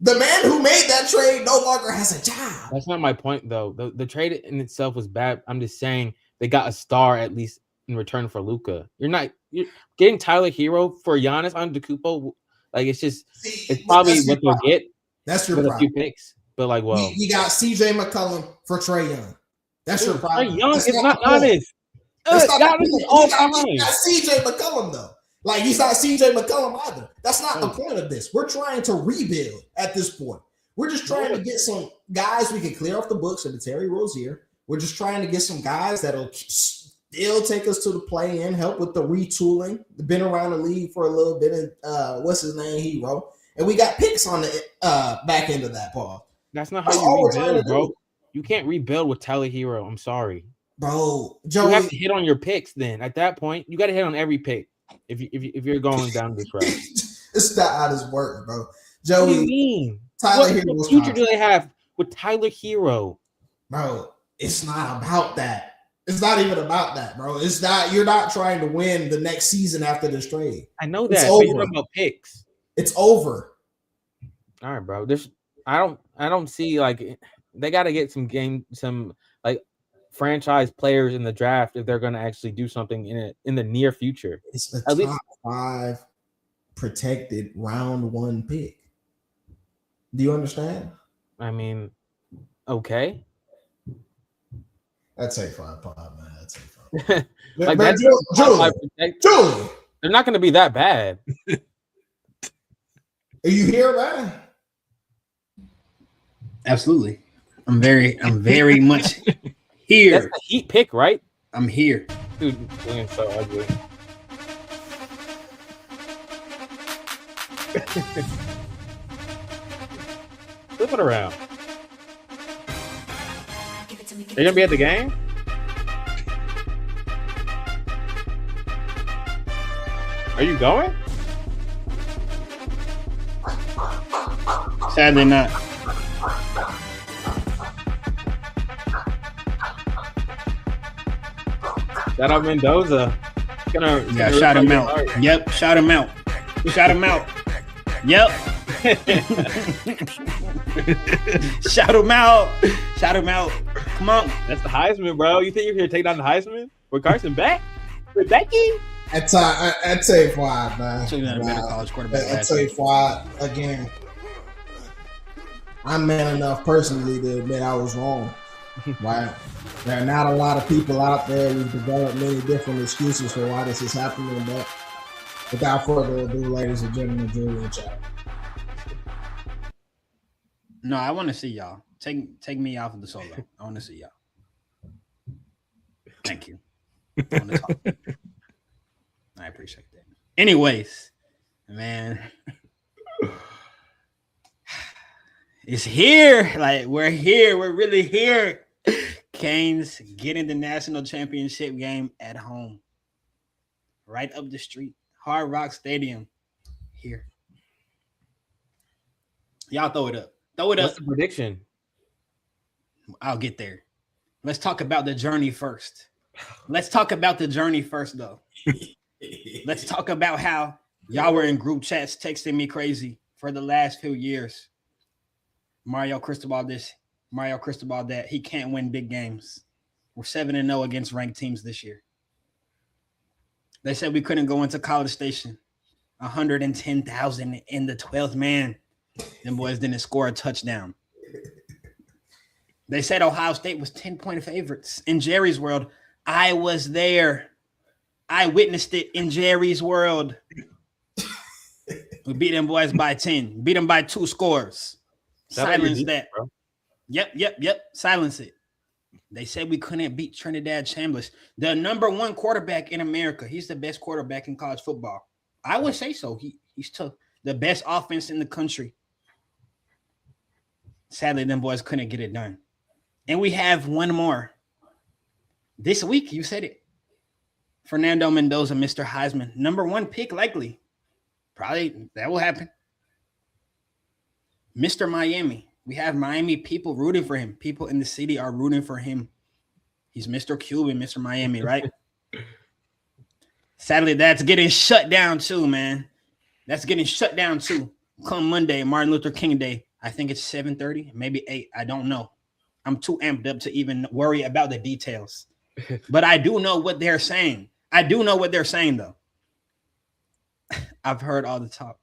The man who made that trade no longer has a job. That's not my point, though. The trade in itself was bad. I'm just saying they got a star at least in return for Luka. You're getting Tyler Hero for Giannis Antetokounmpo. Like it's probably what they'll get. That's your problem. A few picks, but like, well, you got CJ McCollum for Trae Young. That's your problem. Trae Young is not Giannis. Giannis is all time. He's not CJ McCollum though. Like he's not CJ McCollum either. That's not the point of this. We're trying to rebuild at this point. We're just trying to get some guys we can clear off the books of the Terry Rozier. We're just trying to get some guys that'll still take us to the play-in, help with the retooling. Been around the league for a little bit. What's his name? Hero. And we got picks on the back end of that, Paul. That's not how you rebuild, bro. You can't rebuild with Tyler Hero. I'm sorry. Bro, Joey, you have to hit on your picks then. At that point, you got to hit on every pick if you're going down this route. It's not how this works, bro. Joey, what do you mean? Tyler what future do they have with Tyler Hero? Bro, it's not about that. It's not even about that, bro. It's not. You're not trying to win the next season after this trade. I know that. But you're talking about picks. It's over. All right, bro. I don't see like they got to get some like franchise players in the draft if they're going to actually do something in the near future. It's a top 5 protected round 1 pick. Do you understand? I mean, okay. That's a 5 pod, man. That's a 5. Like that's Julie. They're not going to be that bad. Are you here, man? Absolutely. I'm very much here. That's a Heat pick, right? I'm here. Dude, William's so ugly. Flip it around. They're gonna be at the game? Are you going? Sadly not. Shout out Mendoza. Shout him out. Hard. Yep, shout him out. Shout him out. Yep. Shout him out. Shout him out. Come on. That's the Heisman, bro. You think you're here to take down the Heisman? With Carson Beck? With Becky? I'd say 5, man. Should have been a better college quarterback. I'd say 5 again. I'm man enough personally to admit I was wrong. Right? There are not a lot of people out there who've developed many different excuses for why this is happening, but without further ado, ladies and gentlemen, Julian Chapman. No, I want to see y'all. Take me off of the solo. I want to see y'all. Thank you. I want to talk. I appreciate that. Anyways, man, it's here. Like, we're here. We're really here. Canes getting the national championship game at home. Right up the street. Hard Rock Stadium. Here. Y'all throw it up. Throw it What's up. the prediction? I'll get there. Let's talk about the journey first. Let's talk about the journey first, though. Let's talk about how y'all were in group chats texting me crazy for the last few years. Mario Cristobal this, Mario Cristobal that. He can't win big games. We're 7-0 against ranked teams this year. They said we couldn't go into College Station. 110,000 in the 12th man. Them boys didn't score a touchdown. They said Ohio State was 10-point favorites. In Jerry's world, I was there. I witnessed it in Jerry's world. We beat them boys by 10. Beat them by 2 scores. Silence that. Bro. Yep. Silence it. They said we couldn't beat Trinidad Chambliss, the number 1 quarterback in America. He's the best quarterback in college football. I would say so. He's tough. The best offense in the country. Sadly, them boys couldn't get it done. And we have one more. This week, you said it. Fernando Mendoza, Mr. Heisman. Number 1 pick, likely. Probably that will happen. Mr. Miami. We have Miami people rooting for him. People in the city are rooting for him. He's Mr. Cuban, Mr. Miami, right? Sadly, that's getting shut down too, man. That's getting shut down too. Come Monday, Martin Luther King Day. I think it's 7:30, maybe 8. I don't know. I'm too amped up to even worry about the details. But I do know what they're saying. I do know what they're saying, though. I've heard all the talk.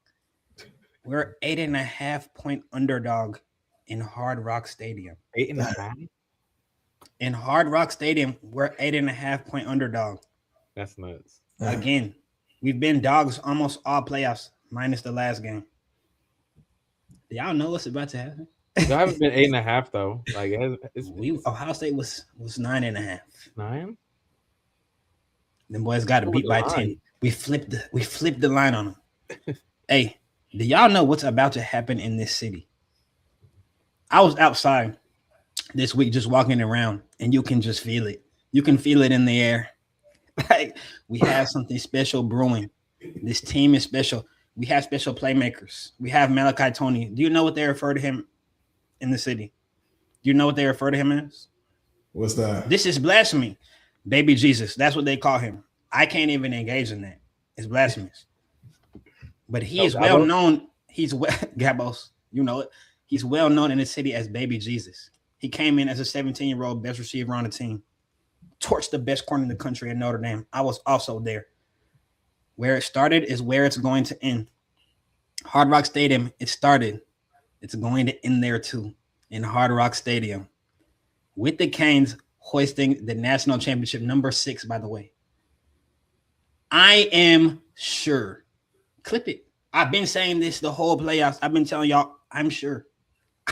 We're 8.5-point underdog in Hard Rock Stadium. 8.5? In Hard Rock Stadium, we're 8.5-point underdog. That's nuts. Again, we've been dogs almost all playoffs, minus the last game. Do y'all know what's about to happen? I haven't been 8.5 though. Like it's Ohio State was 9.5. 9. Them boys got beat by 10. We flipped the line on them. Hey, do y'all know what's about to happen in this city? I was outside this week just walking around, and you can just feel it. You can feel it in the air. Like, we have something special brewing. This team is special. We have special playmakers. We have Malachi Tony. Do you know what they refer to him in the city? Do you know what they refer to him as? What's that? This is blasphemy. Baby Jesus. That's what they call him. I can't even engage in that. It's blasphemous. But he is well known. Gabos, you know it. He's well known in the city as Baby Jesus. He came in as a 17-year-old best receiver on the team. Torched the best corner in the country at Notre Dame. I was also there. Where it started is where it's going to end. Hard Rock Stadium, it started. It's going to end there too, in Hard Rock Stadium. With the Canes hoisting the national championship, number 6, by the way. I am sure. Clip it. I've been saying this the whole playoffs. I've been telling y'all, I'm sure.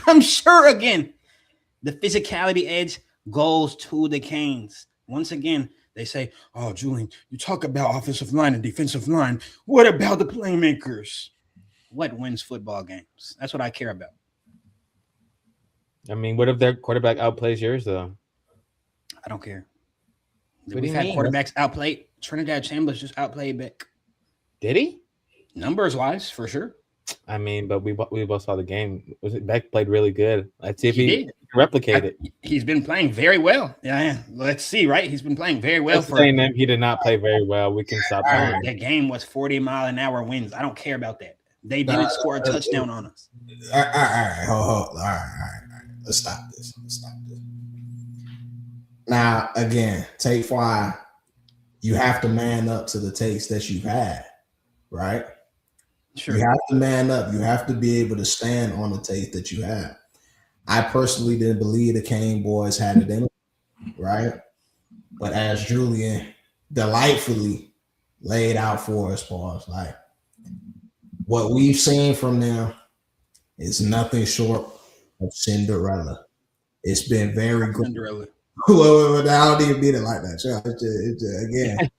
I'm sure again. The physicality edge goes to the Canes. Once again, they say, oh, Julian, you talk about offensive line and defensive line. What about the playmakers? What wins football games? That's what I care about. I mean, what if their quarterback outplays yours, though? I don't care. What We've had quarterbacks outplayed. Trinidad Chambliss just outplayed Beck. Did he? Numbers-wise, for sure. I mean, but we both saw the game. Beck played really good. Let's see if he can replicate it. He's been playing very well. Yeah. Let's see, right? He's been playing very well. He did not play very well. We can stop playing. That game was 40-mile-an-hour winds. I don't care about that. They didn't score a touchdown on us. All right. Hold. All right. Let's stop this. Now, again, take 5. You have to man up to the takes that you've had, right? Sure. You have to man up. You have to be able to stand on the tape that you have. I personally didn't believe the Kane boys had it in them, right? But as Julian delightfully laid out for us, Paul, like what we've seen from them is nothing short of Cinderella. It's been very good. Cinderella. Well, I don't even mean it like that. Again,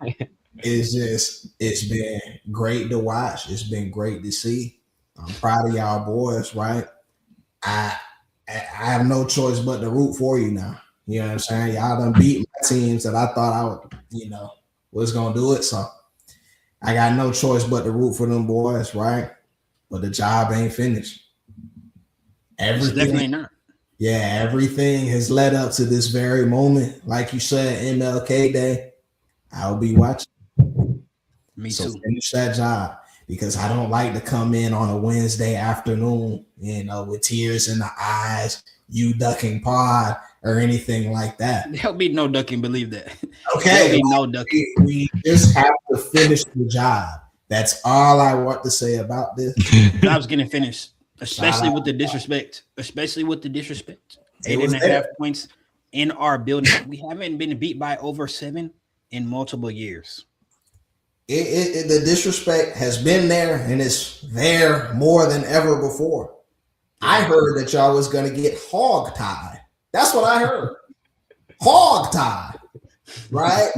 it's been great to watch. It's been great to see. I'm proud of y'all boys, right? I have no choice but to root for you now. You know what I'm saying? Y'all done beat my teams that I thought I would, was gonna do it. So I got no choice but to root for them boys, right? But the job ain't finished. It's definitely not. Yeah, everything has led up to this very moment. Like you said, MLK Day, I'll be watching. Me so too. Finish that job because I don't like to come in on a Wednesday afternoon, with tears in the eyes, you ducking pod or anything like that. There'll be no ducking, believe that. Okay. There'll be no ducking. We just have to finish the job. That's all I want to say about this. Job's getting finished. Especially with the disrespect. 8.5 points in our building. We haven't been beat by over 7 in multiple years. The disrespect has been there, and it's there more than ever before. I heard that y'all was going to get hog-tied. That's what I heard. Hog-tied, right?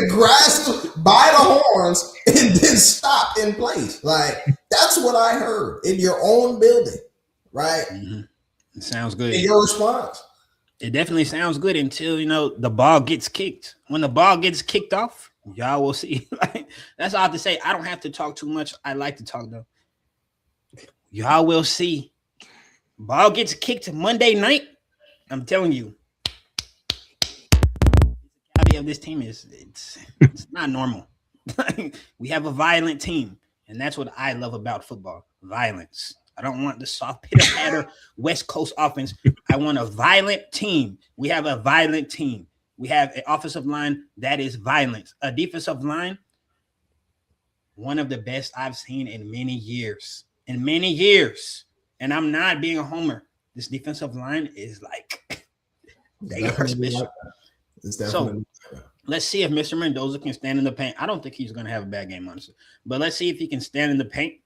Grasped by the horns and then stopped in place. Like, that's what I heard in your own building, right? Mm-hmm. It sounds good. In your response. It definitely sounds good until, the ball gets kicked. When the ball gets kicked off, y'all will see. That's all I have to say. I don't have to talk too much. I like to talk, though. Y'all will see. Ball gets kicked Monday night. I'm telling you. Of this team is it's not normal. We have a violent team, and that's what I love about football. Violence. I don't want the soft pitter-patter West Coast offense. I want a violent team. We have a violent team. We have an offensive line that is violence. A defensive line, one of the best I've seen in many years. And I'm not being a homer. This defensive line is like they are special. So let's see if Mr. Mendoza can stand in the paint. I don't think he's going to have a bad game, honestly. But let's see if he can stand in the paint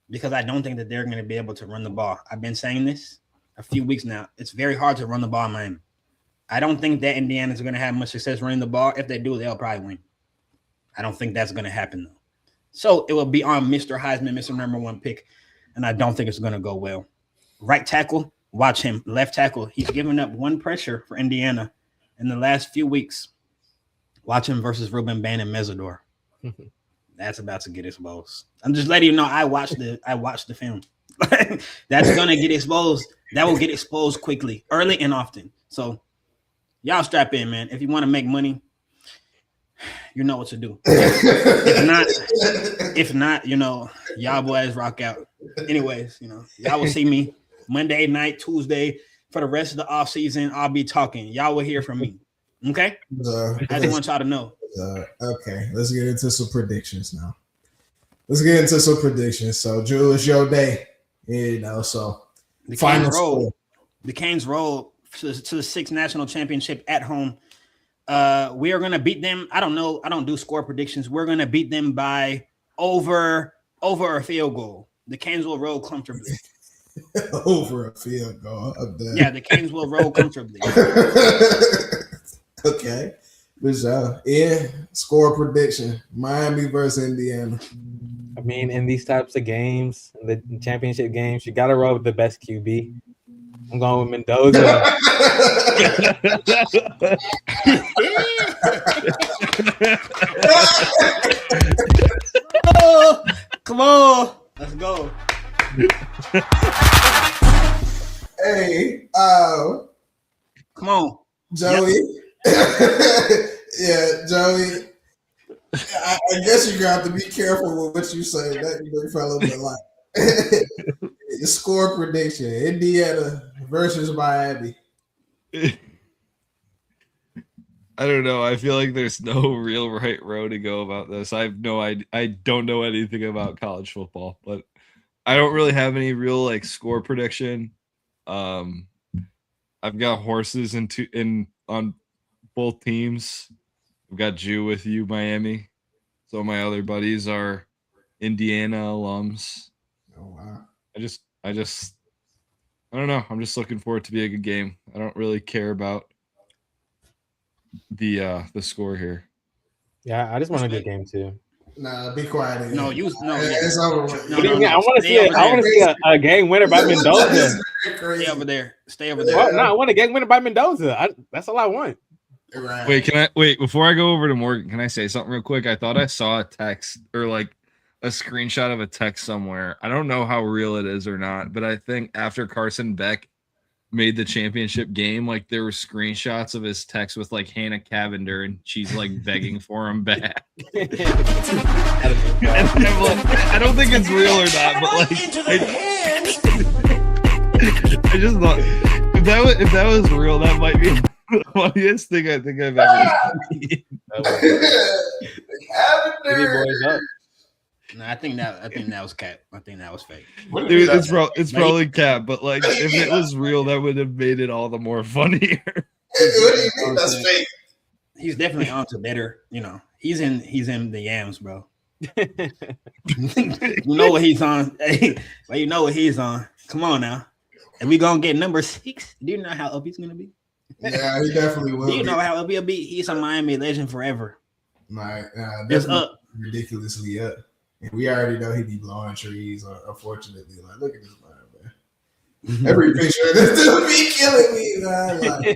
because I don't think that they're going to be able to run the ball. I've been saying this a few weeks now. It's very hard to run the ball in Miami. I don't think that Indiana is going to have much success running the ball. If they do, they'll probably win. I don't think that's going to happen, though. So it will be on Mr. Heisman, Mr. Number 1 pick, and I don't think it's going to go well. Right tackle, watch him. Left tackle, he's given up one pressure for Indiana in the last few weeks. Watch him versus Ruben Ban and Mesidor. That's about to get exposed. I'm just letting you know I watched the film. That's gonna get exposed. That will get exposed quickly, early and often. So y'all strap in, man. If you want to make money, you know what to do. If not, y'all boys rock out. Anyways, y'all will see me Monday night, Tuesday. For the rest of the off season, I'll be talking. Y'all will hear from me. Okay? I just want y'all to know. Okay, let's get into some predictions now. So, Drew, it's your day. So the Canes roll. The Canes roll to the 6th national championship at home. We are gonna beat them. I don't know. I don't do score predictions. We're gonna beat them by over a field goal. The Canes will roll comfortably. Over a field goal. Yeah, the Canes will roll comfortably. Okay. Yeah, score prediction. Miami versus Indiana. I mean, in these types of games, the championship games, you got to roll with the best QB. I'm going with Mendoza. Oh, come on. Let's go. Hey, come on, Joey. Yep. Yeah, Joey. I guess you're gonna have to be careful with what you say. That big fella bit like. Your score prediction: Indiana versus Miami. I don't know. I feel like there's no real right road to go about this. I have no idea. I don't know anything about college football, but I don't really have any real score prediction. I've got horses on both teams. I've got Jew with you, Miami. So my other buddies are Indiana alums. Oh wow! I I don't know. I'm just looking for it to be a good game. I don't really care about the score here. Yeah, I just want a good game too. Nah, be quiet again. No, It's over with. What do you mean? I want to see it. I want to see a game winner by Mendoza. Stay over there. Well, no, I want a game winner by Mendoza. That's all I want. Right. Wait, before I go over to Morgan, can I say something real quick? I thought I saw a text or like a screenshot of a text somewhere. I don't know how real it is or not, but I think after Carson Beck made the championship game, like there were screenshots of his text with like Hannah Cavender and she's like begging for him back. And I'm like, I don't think it's real or not, but like I just thought if that was real, that might be the funniest thing I think I've ever seen. No, I think that was cap. I think that was fake. Dude, it's probably cap, but like if it was real, that would have made it all the more funnier. What do you mean that's fake? He's definitely on to better. You know, he's in the yams, bro. You know what he's on. Hey, well, you know what he's on. Come on now. And we gonna get number 6. Do you know how up he's gonna be? Yeah, he definitely will. Do you know how up he'll be? He's a Miami legend forever. Like, Just up. Ridiculously up. And we already know he be blowing trees. Unfortunately, like, look at this man, man. Every picture of this dude be killing me, man. Like he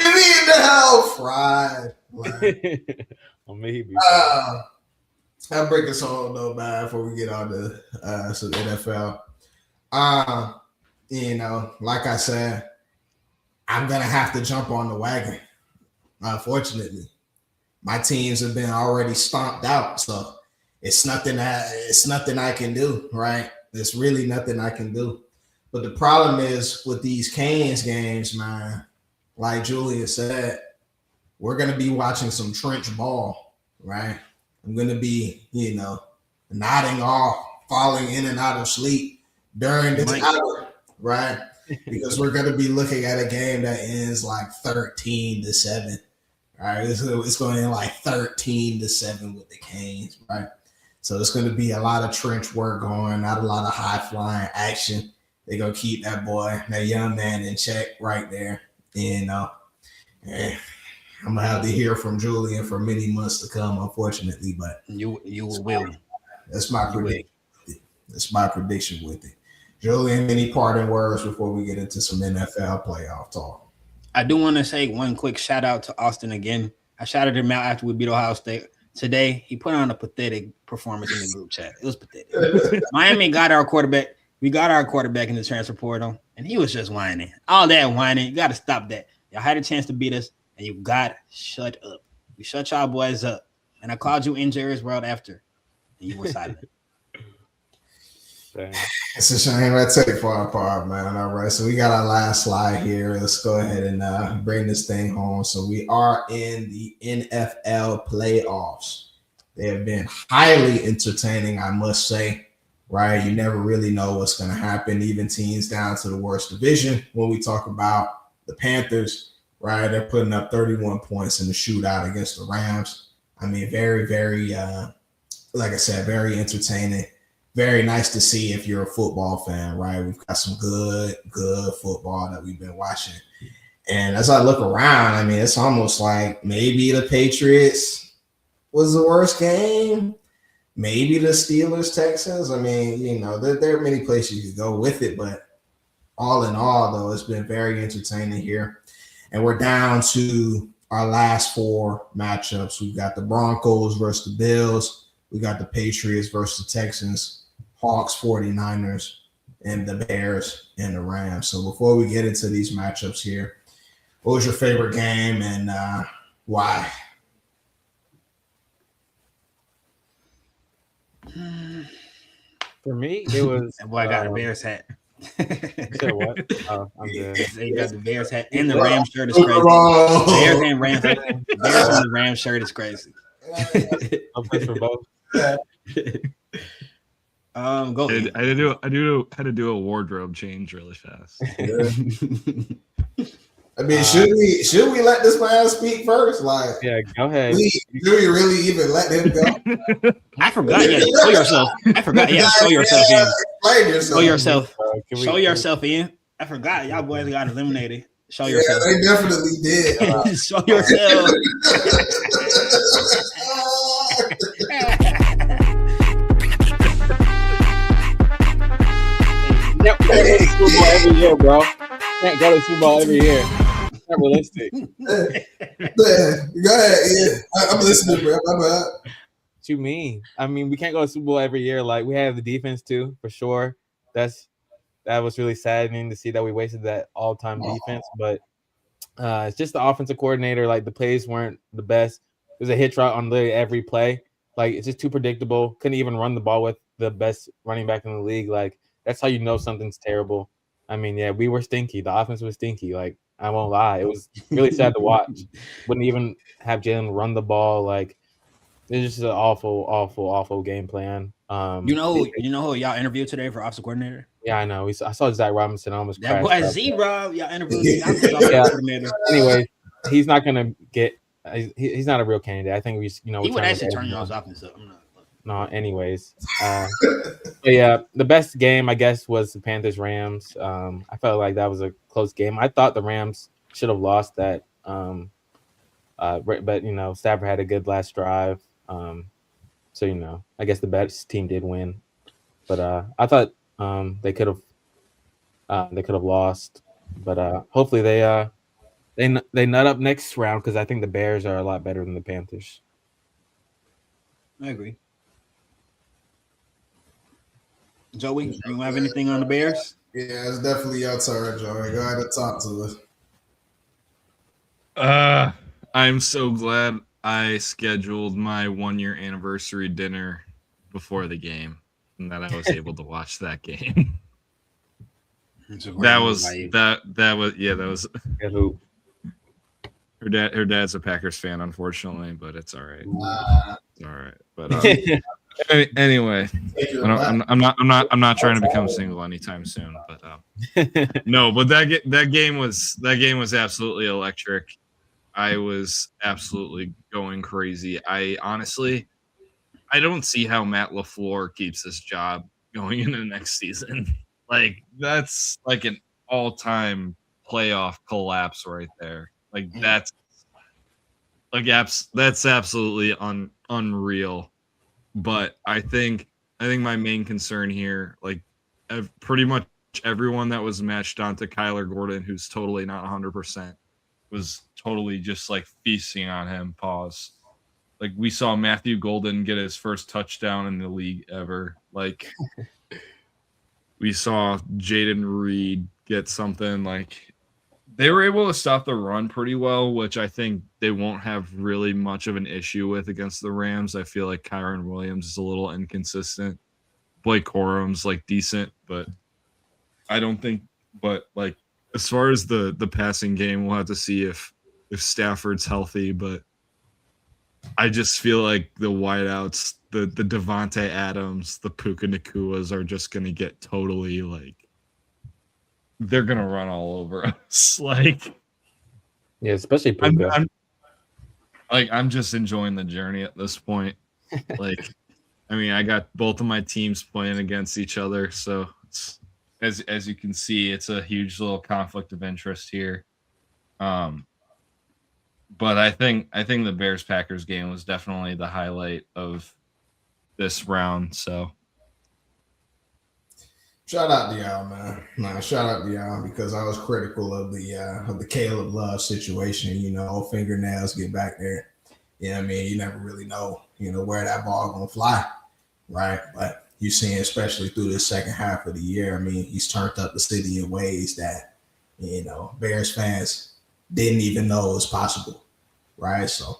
be in the hell fried. Like, I'll break us home though, man, before we get on to some NFL. You know, like I said, I'm gonna have to jump on the wagon. Unfortunately, my teams have been already stomped out, so it's nothing I can do, right? There's really nothing I can do. But the problem is with these Canes games, man, like Julian said, we're gonna be watching some trench ball, right? I'm gonna be, you know, nodding off, falling in and out of sleep during this hour, right? Because we're gonna be looking at a game that ends like 13-7. All right, it's going to end like 13-7 with the Canes, right? So it's going to be a lot of trench work going, not a lot of high flying action. They're going to keep that young man in check right there. And I'm going to have to hear from Julian for many months to come, unfortunately, but you will. That's my prediction. That's my prediction with it. Julian, any parting words before we get into some NFL playoff talk? I do want to say one quick shout out to Austin again. I shouted him out after we beat Ohio State. Today, he put on a pathetic performance in the group chat. It was pathetic. Miami got our quarterback. We got our quarterback in the transfer portal, and he was just whining. All that whining. You got to stop that. Y'all had a chance to beat us, and you got to shut up. We shut y'all boys up. And I called you in Jerry's World after, and you were silent. It's a shame I take far apart, man. All right, so we got our last slide here. Let's go ahead and bring this thing home. So we are in the NFL playoffs. They have been highly entertaining, I must say, right? You never really know what's going to happen, even teams down to the worst division. When we talk about the Panthers, right, they're putting up 31 points in the shootout against the Rams. I mean, very, very, like I said, very entertaining. Very nice to see if you're a football fan, right? We've got some good football that we've been watching. And as I look around, I mean, it's almost like maybe the Patriots was the worst game. Maybe the Steelers, Texans. I mean, you know, there are many places you could go with it. But all in all, though, it's been very entertaining here. And we're down to our last 4 matchups. We've got the Broncos versus the Bills. We got the Patriots versus the Texans. Hawks, 49ers, and the Bears and the Rams. So before we get into these matchups here, what was your favorite game and why? For me, it was. That boy got a Bears hat. So what? Oh, I'm good. He got the Bears hat and the Rams shirt is crazy. Bears and Rams. Bears and the Rams shirt is crazy. I'll play for both. Go ahead. I had to do a wardrobe change really fast. I mean, should we let this man speak first? Like, Yeah, go ahead. Do we really even let him go? I forgot. Yeah, show yourself. I forgot. Yeah, show yourself, Ian. Explain yourself. Show yourself. Can we- Show yourself, Ian. I forgot. Y'all boys got eliminated. Show Yeah, yourself. they definitely did. Show yourself. Can't go to Super Bowl every year, bro. Can't go to Super Bowl every year. It's not realistic. Go ahead, Ian. I'm listening, bro. What you mean? I mean, we can't go to Super Bowl every year. Like, we have the defense too, for sure. That was really saddening to see that we wasted that all-time defense. But it's just the offensive coordinator. Like, the plays weren't the best. There's a hitch route on literally every play. Like, it's just too predictable. Couldn't even run the ball with the best running back in the league. Like, that's how you know something's terrible. I mean, yeah, we were stinky. The offense was stinky. Like, I won't lie. It was really sad to watch. Wouldn't even have Jalen run the ball. Like, it's just an awful, awful, awful game plan. You know who y'all interviewed today for offensive coordinator? Yeah, I know. I saw Zach Robinson. I almost That crashed boy up. Z-Rob. Y'all interviewed the offensive coordinator. Anyway, he's not gonna get. He's not a real candidate. I think He would actually turn y'all's offense up. I'm not. No, anyways. But yeah, the best game I guess was the Panthers Rams. I felt like that was a close game. I thought the Rams should have lost that. But Stafford had a good last drive. So I guess the best team did win. But I thought they could have lost. But hopefully they nut up next round because I think the Bears are a lot better than the Panthers. I agree. Joey, you have anything on the Bears? Yeah, it's definitely your turn, Joey. Go ahead and talk to us. I'm so glad I scheduled my 1-year anniversary dinner before the game and that I was able to watch that game. That was her dad's a Packers fan, unfortunately, but it's all right. It's all right. But anyway, I'm not trying to become single anytime soon, but no, but that game was absolutely electric. I was absolutely going crazy. I don't see how Matt LaFleur keeps this job going into next season. Like, that's like an all-time playoff collapse right there. Like, that's absolutely unreal. But I think my main concern here, like, pretty much everyone that was matched onto Kyler Gordon, who's totally not 100%, was totally just like feasting on him. Pause. Like, we saw Matthew Golden get his first touchdown in the league ever. Like, we saw Jaden Reed get something. Like, they were able to stop the run pretty well, which I think they won't have really much of an issue with against the Rams. I feel like Kyron Williams is a little inconsistent. Blake Corum's like decent, but I don't think. But like, as far as the passing game, we'll have to see if Stafford's healthy. But I just feel like the wideouts, the Devontae Adams, the Puka Nakuas are just going to get totally like, they're going to run all over us. Like, yeah, especially Puka. I'm just enjoying the journey at this point. Like, I mean, I got both of my teams playing against each other, so it's, as you can see, it's a huge little conflict of interest here. But I think the Bears Packers game was definitely the highlight of this round. So shout out to y'all, man. Nah, shout out to y'all because I was critical of the Caleb Love situation. Fingernails get back there. I mean, you never really know, where that ball gonna fly, right? But you seeing, especially through the second half of the year, I mean, he's turned up the city in ways that, Bears fans didn't even know it was possible, right? So,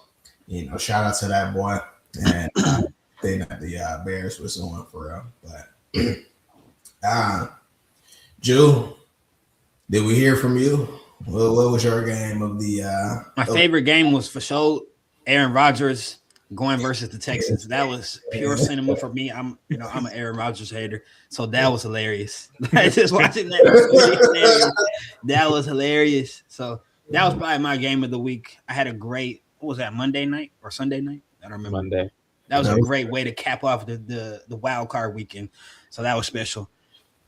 shout out to that boy. And I think that the Bears was on for real. But, Drew, did we hear from you? What was your game of the? My favorite game was for sure Aaron Rodgers going versus the Texans. That was pure cinema for me. I'm an Aaron Rodgers hater, so that was hilarious. Just watching that was hilarious. So That was probably my game of the week. I had a great, what was that, Monday night or Sunday night? I don't remember. Monday. That was a great way to cap off the wild card weekend. So that was special.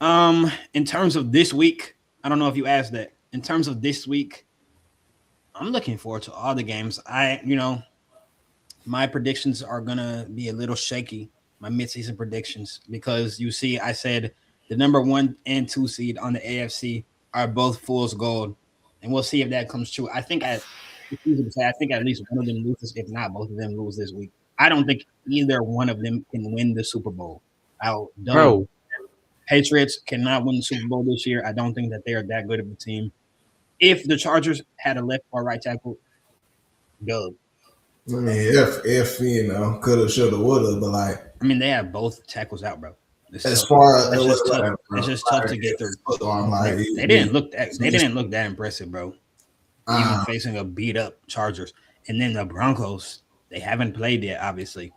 In terms of this week, I don't know if you asked that. In terms of this week, I'm looking forward to all the games. My predictions are gonna be a little shaky, my midseason predictions, because you see, I said the number 1 and 2 seed on the AFC are both fool's gold, and we'll see if that comes true. I think it's easy to say. I think at least one of them loses, if not both of them lose this week. I don't think either one of them can win the Super Bowl. Bro, Patriots cannot win the Super Bowl this year. I don't think that they are that good of a team. If the Chargers had a left or right tackle, dub. I mean, if coulda, shoulda, woulda, but like, I mean, they have both tackles out, bro. As far as it's just tough to get through. They didn't look that impressive, bro. Even facing a beat up Chargers, and then the Broncos, they haven't played yet, obviously.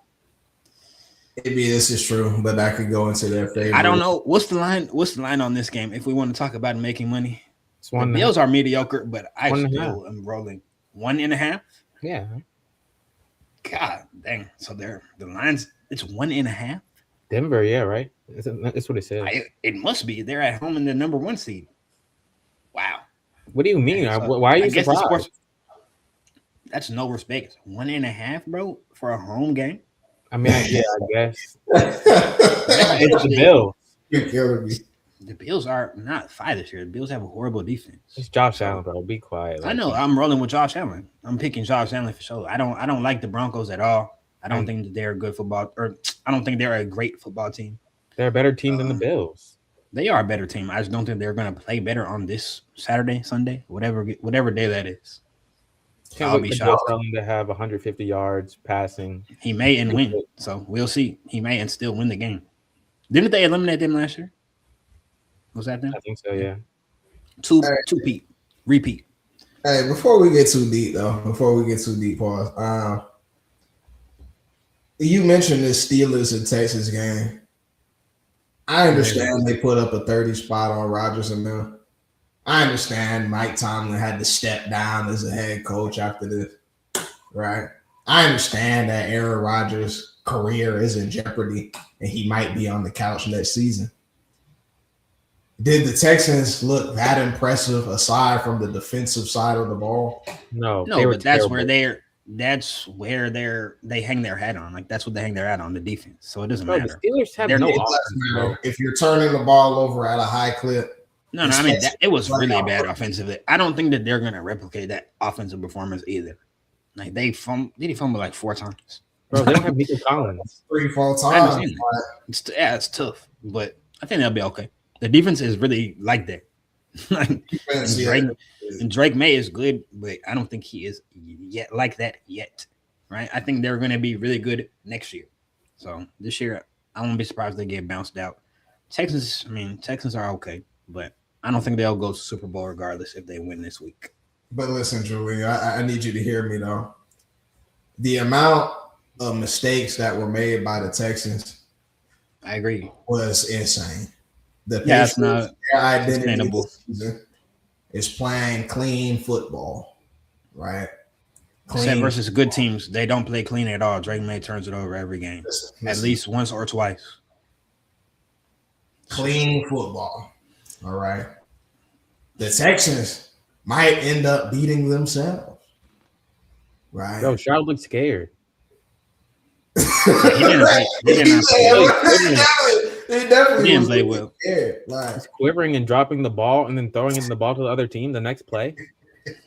Maybe this is true, but that could go into their favor. I don't know. What's the line? What's the line on this game? If we want to talk about making money, the Bills are mediocre, but I still am rolling 1.5. Yeah. God dang! So the lines. It's 1.5. Denver, yeah, right. That's what it says. It must be. They're at home in the number 1 seed. Wow. What do you mean? Why are you surprised? That's no respect. 1.5, bro, for a home game. I mean, I guess. It's the Bills. You're killing me. The Bills are not 5 this year. The Bills have a horrible defense. It's Josh Allen, bro. Be quiet. I know. I'm rolling with Josh Allen. I'm picking Josh Allen for sure. I don't like the Broncos at all. I don't think that they're a good football, or I don't think they're a great football team. They're a better team than the Bills. They are a better team. I just don't think they're going to play better on this Saturday, Sunday, whatever day that is. I'll be shocked to have 150 yards passing. He may and win, so we'll see. He may and still win the game. Didn't they eliminate them last year? Was that them? I think so, yeah. Two-peat. Repeat. Hey, before we get too deep, pause. You mentioned this Steelers and Texas game. I understand they put up a 30 spot on Rodgers and them. I understand Mike Tomlin had to step down as a head coach after this, right? I understand that Aaron Rodgers' career is in jeopardy and he might be on the couch next season. Did the Texans look that impressive aside from the defensive side of the ball? No, but that's where they hang their hat on. Like that's what they hang their hat on, the defense. So it doesn't matter. The Steelers have no offense. If you're turning the ball over at a high clip. No, I mean it was really bad offensively. I don't think that they're going to replicate that offensive performance either. Like did he fumble like 4 times? Bro, they don't have Nico Collins. 3-4 times. It's tough, but I think they'll be okay. The defense is really like that. And Drake May is good, but I don't think he is yet like that yet. Right? I think they're going to be really good next year. So this year, I won't be surprised if they get bounced out. Texans are okay, but I don't think they'll go to Super Bowl regardless if they win this week. But listen, Julie, I need you to hear me though. The amount of mistakes that were made by the Texans, I agree, was insane. That's not their identity this season is playing clean football, right? Except versus good teams, they don't play clean at all. Drake May turns it over every game, at least once or twice. Clean football, all right? The Texans might end up beating themselves, right? Yo, Charlotte looked scared. He didn't play well. He's quivering and dropping the ball and then throwing the ball to the other team the next play.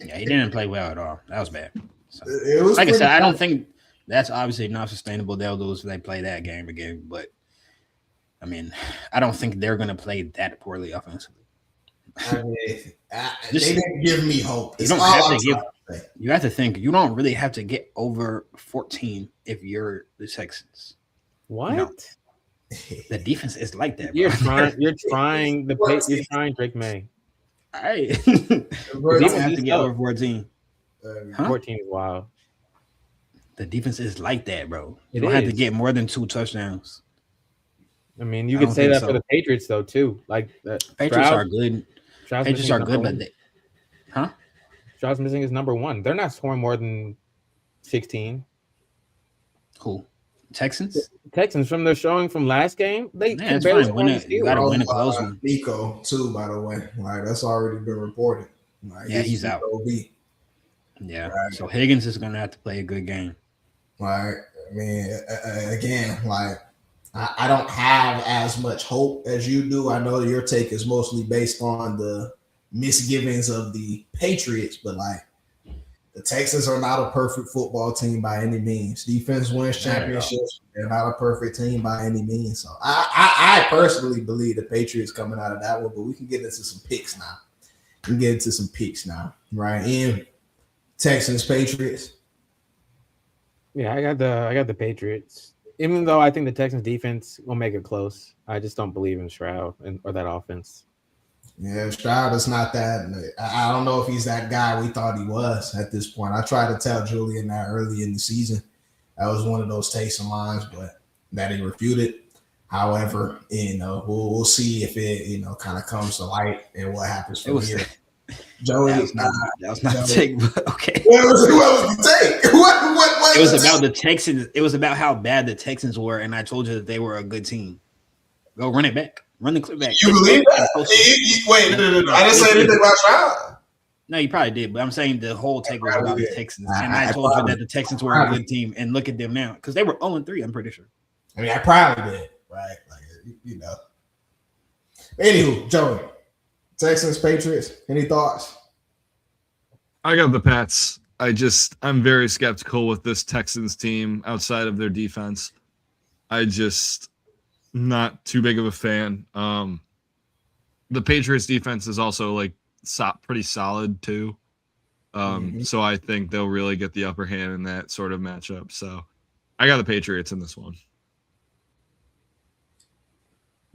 Yeah, he didn't play well at all. That was bad. So, it was like I said, I don't think that's obviously not sustainable. They'll lose if they play that game again. But I mean, I don't think they're going to play that poorly offensively. I mean, they didn't give me hope. You don't have to give. You have to think. You don't really have to get over 14 if you're the Texans. What? You know, the defense is like that. You're trying Drake May. All right. You don't have to get over 14. 14 is wild. The defense is like that, bro. You don't have to get more than 2 touchdowns. I mean, you could say that for the Patriots, though, too. Like Patriots are good. Patriots are good, but Josh missing is number one. They're not scoring more than 16. Who? Texans? Texans from their showing from last game, they Yeah, it's barely fine. scored on the You got to Steelers. win a close one. Nico too, by the way. Like that's already been reported. Like, Yeah, he's out. OB. Yeah. Right. So Higgins is gonna have to play a good game. Like, I mean, again, like I don't have as much hope as you do. I know your take is mostly based on the misgivings of the Patriots, but like the Texans are not a perfect football team by any means. Defense wins championships. They're not a perfect team by any means. So I personally believe the Patriots coming out of that one, but we can get into some picks now. Right? In Texans, Patriots. Yeah, I got the Patriots. Even though I think the Texans defense will make it close, I just don't believe in Stroud or that offense. Yeah, Stroud is not that. I don't know if he's that guy we thought he was at this point. I tried to tell Julian that early in the season. That was one of those takes of mine, but that he refuted. However, we'll see if it kind of comes to light and what happens from here. Joey, that was not a take, but okay. What was the take? What it was about the Texans. It was about how bad the Texans were, and I told you that they were a good team. Go run it back. Run the clip back. You believe that? Wait, no. I didn't say anything about Stroud. No, you probably did, but I'm saying the whole take was about the Texans, and I told you that the Texans were a good team, and look at them now because they were 0-3. I'm pretty sure. I mean, I probably did, right? Like, Anywho, Joey, Texans, Patriots. Any thoughts? I got the Pats. I'm very skeptical with this Texans team outside of their defense. Not too big of a fan. The Patriots defense is also like pretty solid too. So I think they'll really get the upper hand in that sort of matchup. So I got the Patriots in this one.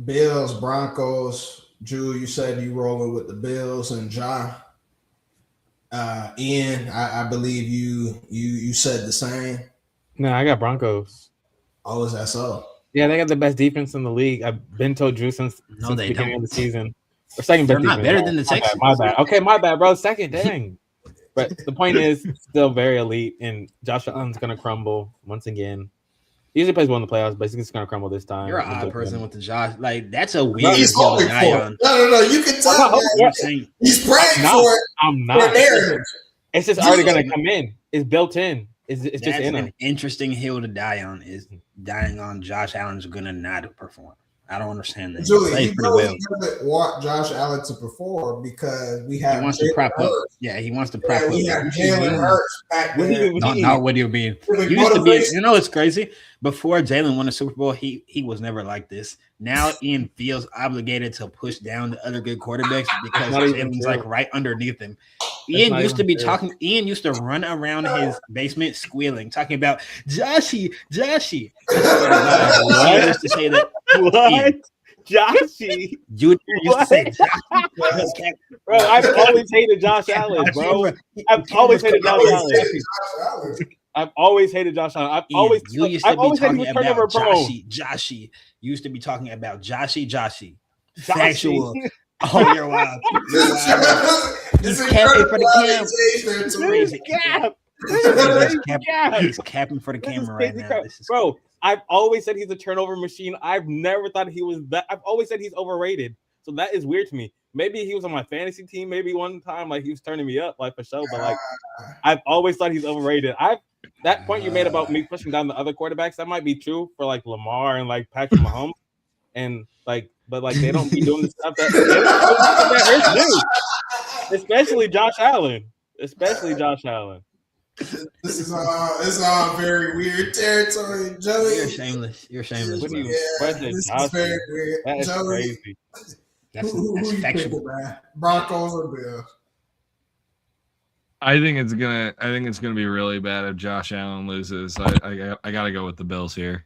Bills, Broncos. Drew, you said you rolling with the Bills, and John. Ian, I believe you said the same. No, I got Broncos. Oh, is that so? Yeah, they got the best defense in the league. I've been told Drew since the beginning of the season. Or second best defense. They're not better than the Texans. My bad. Okay, my bad, bro. Second, dang. But the point is, still very elite, and Josh Allen's gonna crumble once again. He usually plays well in the playoffs, but he's gonna crumble this time. You're an odd person with the Josh. Like that's a weird He's hoping for it. No. You can tell. He's praying for it. I'm not. It's just already gonna come in. It's built in. It's just in him. An interesting hill to die on. Is dying on Josh Allen's gonna not perform. I don't understand that. Julie, he doesn't want Josh Allen to perform because we have. He wants to prop up. Yeah, he wants to prop up. We have Jalen Hurts back there. Not what he'll be. You used to be. You know, it's crazy. Before Jalen won a Super Bowl, he was never like this. Now Ian feels obligated to push down the other good quarterbacks because Jalen's like right underneath him. Ian used to be talking. Ian used to run around his basement squealing, talking about Joshy. What? Used to say that. What? Joshy. You used to say Joshy. Bro, I've always hated Josh Allen, bro. I've always hated Josh Allen. I've always hated Josh Allen. I've always said he was turnover prone. Joshy. You used to be talking about Joshy. Factual. Oh, you're wild. He's capping for the camera. He's capping for the camera right now. Bro, I've always said he's a turnover machine. I've never thought he was that. I've always said he's overrated. So that is weird to me. Maybe he was on my fantasy team. Maybe one time, like he was turning me up, like for sure. But like, I've always thought he's overrated. That point you made about me pushing down the other quarterbacks, that might be true for like Lamar and like Patrick Mahomes, and like, but like they don't be doing the stuff that hurts you. Especially Josh Allen. This is all very weird territory, Joey. You're shameless. This is very weird. That is Joey, crazy. Who factual. Broncos or Bills? I think it's gonna be really bad if Josh Allen loses. I gotta go with the Bills here.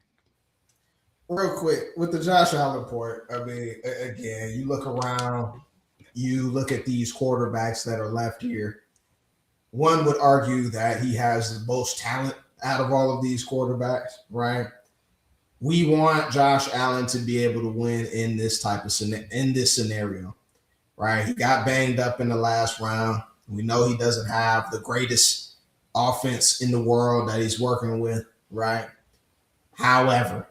Real quick with the Josh Allen part. I mean, again, you look around, you look at these quarterbacks that are left here. One would argue that he has the most talent out of all of these quarterbacks, right? We want Josh Allen to be able to win in this type of scenario, right? He got banged up in the last round. We know he doesn't have the greatest offense in the world that he's working with, right? However,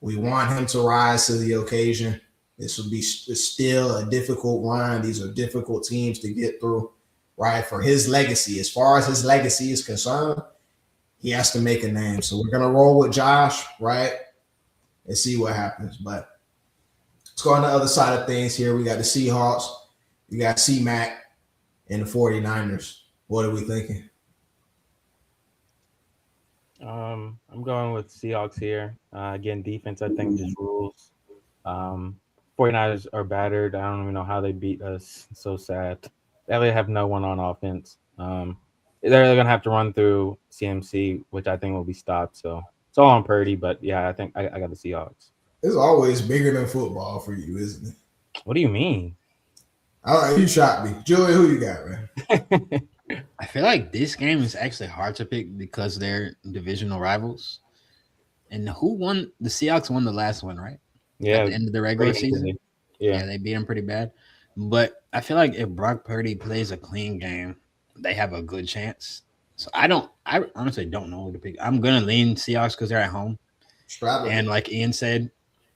we want him to rise to the occasion. This will be still a difficult run. These are difficult teams to get through, right? For his legacy, as far as his legacy is concerned, he has to make a name. So we're gonna roll with Josh, right? And see what happens. But let's go on the other side of things here. We got the Seahawks, we got C-Mac, and the 49ers. What are we thinking? I'm going with Seahawks here. Again, defense, I think, just rules. 49ers are battered. I don't even know how they beat us. It's so sad. They really have no one on offense. They're going to have to run through CMC, which I think will be stopped. So it's all on Purdy, but yeah, I think I got the Seahawks. It's always bigger than football for you, isn't it? What do you mean? All right, you shot me. Joey, who you got, man? I feel like this game is actually hard to pick because they're divisional rivals. And who won? The Seahawks won the last one, right? Yeah. At the end of the regular season. Yeah, they beat them pretty bad. But I feel like if Brock Purdy plays a clean game, they have a good chance. So I honestly don't know who to pick. I'm gonna lean Seahawks because they're at home. And like Ian said,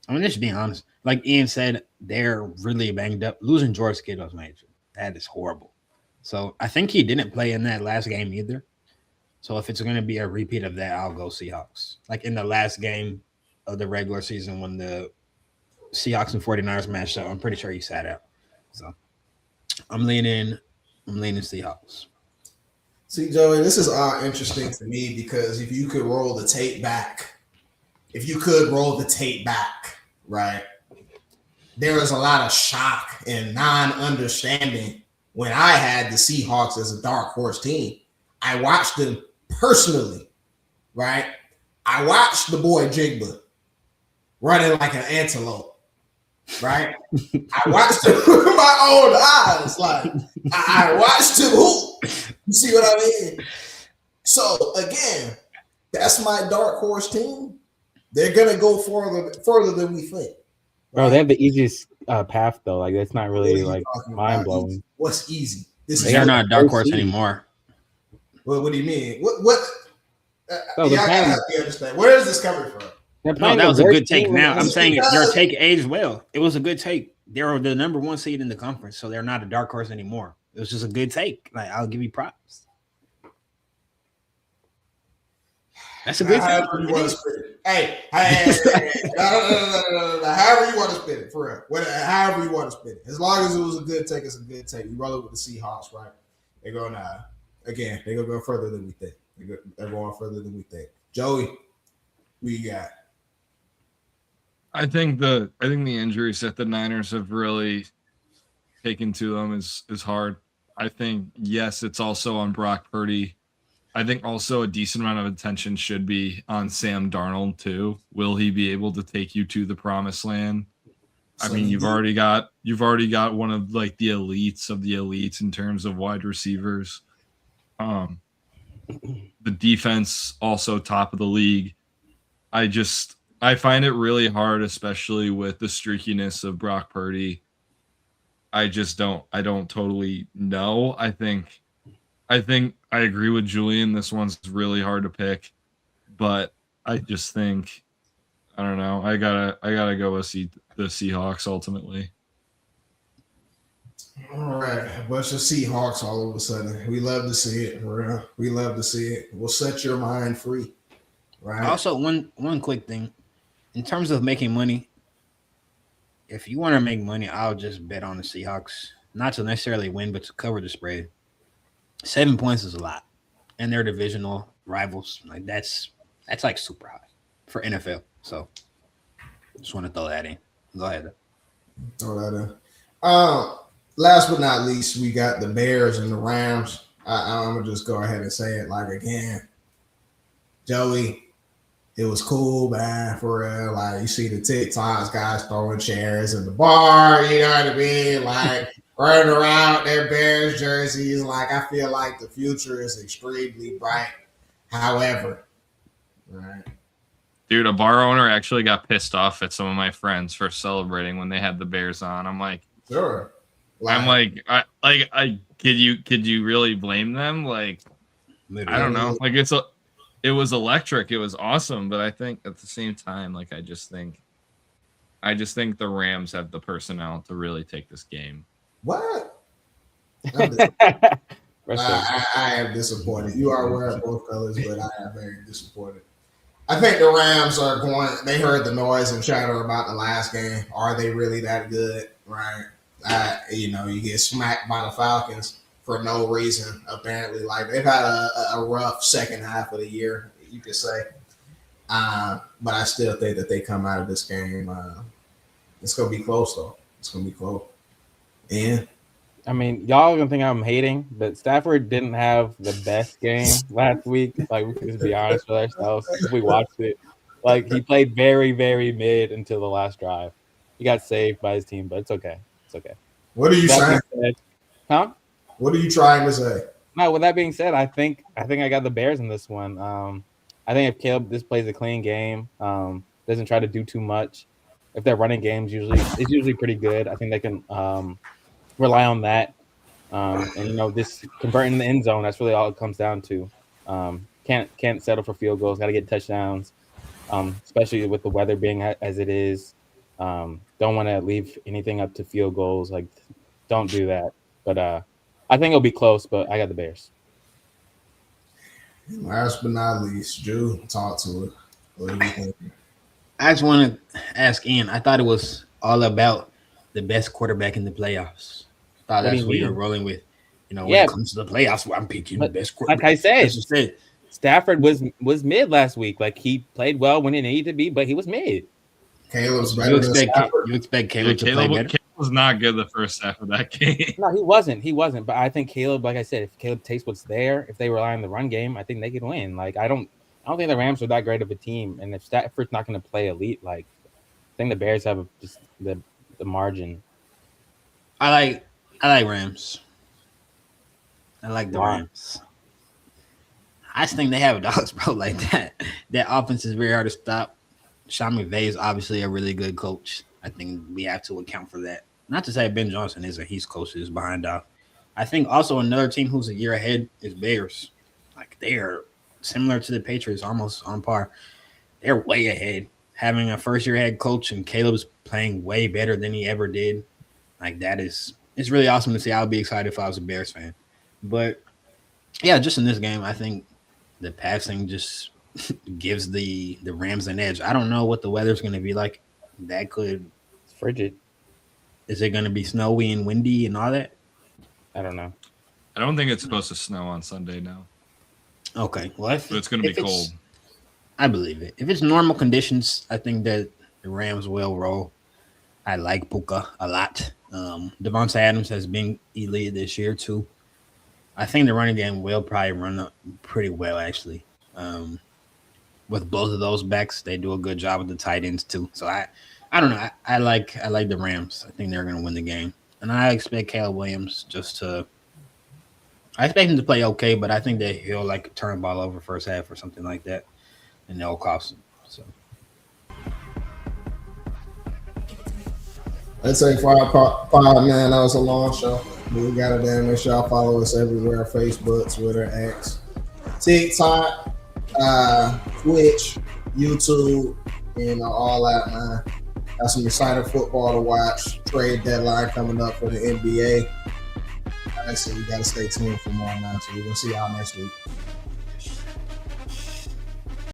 I mean, just being honest, like Ian said, they're really banged up. Losing George Kittle's major. That is horrible. So I think he didn't play in that last game either. So if it's going to be a repeat of that, I'll go Seahawks. Like in the last game of the regular season when the Seahawks and 49ers matched up, I'm pretty sure he sat out. So I'm leaning Seahawks. See, Joey, this is interesting to me because if you could roll the tape back, right, there was a lot of shock and non-understanding when I had the Seahawks as a dark horse team. I watched them personally, right? I watched the boy Jigba running like an antelope, right? I watched him with my own eyes. Like, I watched him hoop. You see what I mean? So, again, that's my dark horse team. They're going to go further than we think. Right? Bro, they have the easiest path, though. Like, that's not really, like, mind-blowing. What's easy? They're not a dark horse anymore. Well, what do you mean? What? I gotta understand. Where is this coming from? No, that was a good take. Now I'm saying your take aged well. It was a good take. They're the number one seed in the conference, so they're not a dark horse anymore. It was just a good take. Like, I'll give you props. That's a good take. However you want to spit it. Hey. However you want to spit it, for real. However you want to spit it. As long as it was a good take, it's a good take. You roll it with the Seahawks, right? They're going to, again, they're going to go further than we think. They're going further than we think. Joey, who you got? I think the injuries that the Niners have really taken to them is hard. I think, yes, it's also on Brock Purdy. I think also a decent amount of attention should be on Sam Darnold too. Will he be able to take you to the promised land? I mean, you've already got one of like the elites of the elites in terms of wide receivers. The defense also top of the league. I find it really hard, especially with the streakiness of Brock Purdy. I don't totally know. I think I agree with Julian. This one's really hard to pick, but I just think, I don't know. I gotta go with the Seahawks ultimately. All right, a bunch of Seahawks all of a sudden. We love to see it, for real. We love to see it. We'll set your mind free, right? Also, one quick thing, in terms of making money, if you want to make money, I'll just bet on the Seahawks, not to necessarily win, but to cover the spread. 7 points is a lot, and they're divisional rivals. Like that's like super high for NFL. So, just want to throw that in. Go ahead. Throw that in. Last but not least, we got the Bears and the Rams. I'm gonna just go ahead and say it like again, Joey. It was cool, man, for real. Like, you see the TikToks, guys throwing chairs in the bar, you know what I mean? Like, running around their Bears jerseys. Like, I feel like the future is extremely bright. However, right? Dude, a bar owner actually got pissed off at some of my friends for celebrating when they had the Bears on. I'm like, sure. I'm like, I could you really blame them? Like, I don't know. Like it was electric. It was awesome, but I think at the same time, like I just think the Rams have the personnel to really take this game. What? I I am disappointed. You are aware of both colors, but I am very disappointed. I think the Rams are going. They heard the noise and chatter about the last game. Are they really that good? Right? You get smacked by the Falcons for no reason. Apparently, like they've had a rough second half of the year, you could say. But I still think that they come out of this game. It's gonna be close, though. It's gonna be close. And I mean, y'all are gonna think I'm hating, but Stafford didn't have the best game last week. Like, we can just be honest with ourselves. If we watched it, like he played very, very mid until the last drive. He got saved by his team, but it's okay. It's okay. what are you saying? Huh? What are you trying to say? No, with that being said, I think I got the Bears in this one. I think if Caleb just plays a clean game, doesn't try to do too much. If their running game's usually pretty good. I think they can rely on that. And this converting the end zone, that's really all it comes down to. Can't settle for field goals, gotta get touchdowns. Especially with the weather being as it is. Don't want to leave anything up to field goals. Like, don't do that. But I think it'll be close, but I got the Bears. Last but not least, Drew, talk to it. What do you think? I just want to ask Ian. I thought it was all about the best quarterback in the playoffs. I thought that's what you're rolling with. When it comes to the playoffs, I'm picking the best quarterback. Like I said, Stafford was mid last week. Like, he played well when he needed to be, but he was mid. Caleb's better than Stafford. You expect Caleb to play better? Caleb was not good the first half of that game. No, he wasn't. But I think Caleb, like I said, if Caleb takes what's there, if they rely on the run game, I think they could win. Like, I don't think the Rams are that great of a team. And if Stafford's not going to play elite, like, I think the Bears have just the margin. I like Rams. I like the Rams. I just think they have dogs, bro. Like that offense is very hard to stop. Sean McVay is obviously a really good coach. I think we have to account for that. Not to say Ben Johnson is he's coach is behind off. I think also another team who's a year ahead is Bears. Like, they are similar to the Patriots, almost on par. They're way ahead. Having a first-year head coach and Caleb's playing way better than he ever did. Like, it's really awesome to see. I would be excited if I was a Bears fan. But, yeah, just in this game, I think the passing just gives the Rams an edge. I don't know what the weather's going to be like. That could – it's frigid. Is it going to be snowy and windy and all that? I don't know. I don't think it's supposed to snow on Sunday now. Okay. Well, but it's going to be cold. I believe it. If it's normal conditions, I think that the Rams will roll. I like Puka a lot. Devontae Adams has been elite this year too. I think the running game will probably run up pretty well, actually. With both of those backs, they do a good job with the tight ends too. So I don't know. I like the Rams. I think they're going to win the game, and I expect Caleb Williams I expect him to play okay, but I think that he'll like turn the ball over first half or something like that, and they'll cost him. So. Let's say five, man. That was a long show. We got to damn make sure y'all follow us everywhere: Facebook, Twitter, X, TikTok, Twitch, YouTube, all that, man. Got some exciting football to watch. Trade deadline coming up for the NBA. So we got to stay tuned for more, man. So we're going to see y'all next week.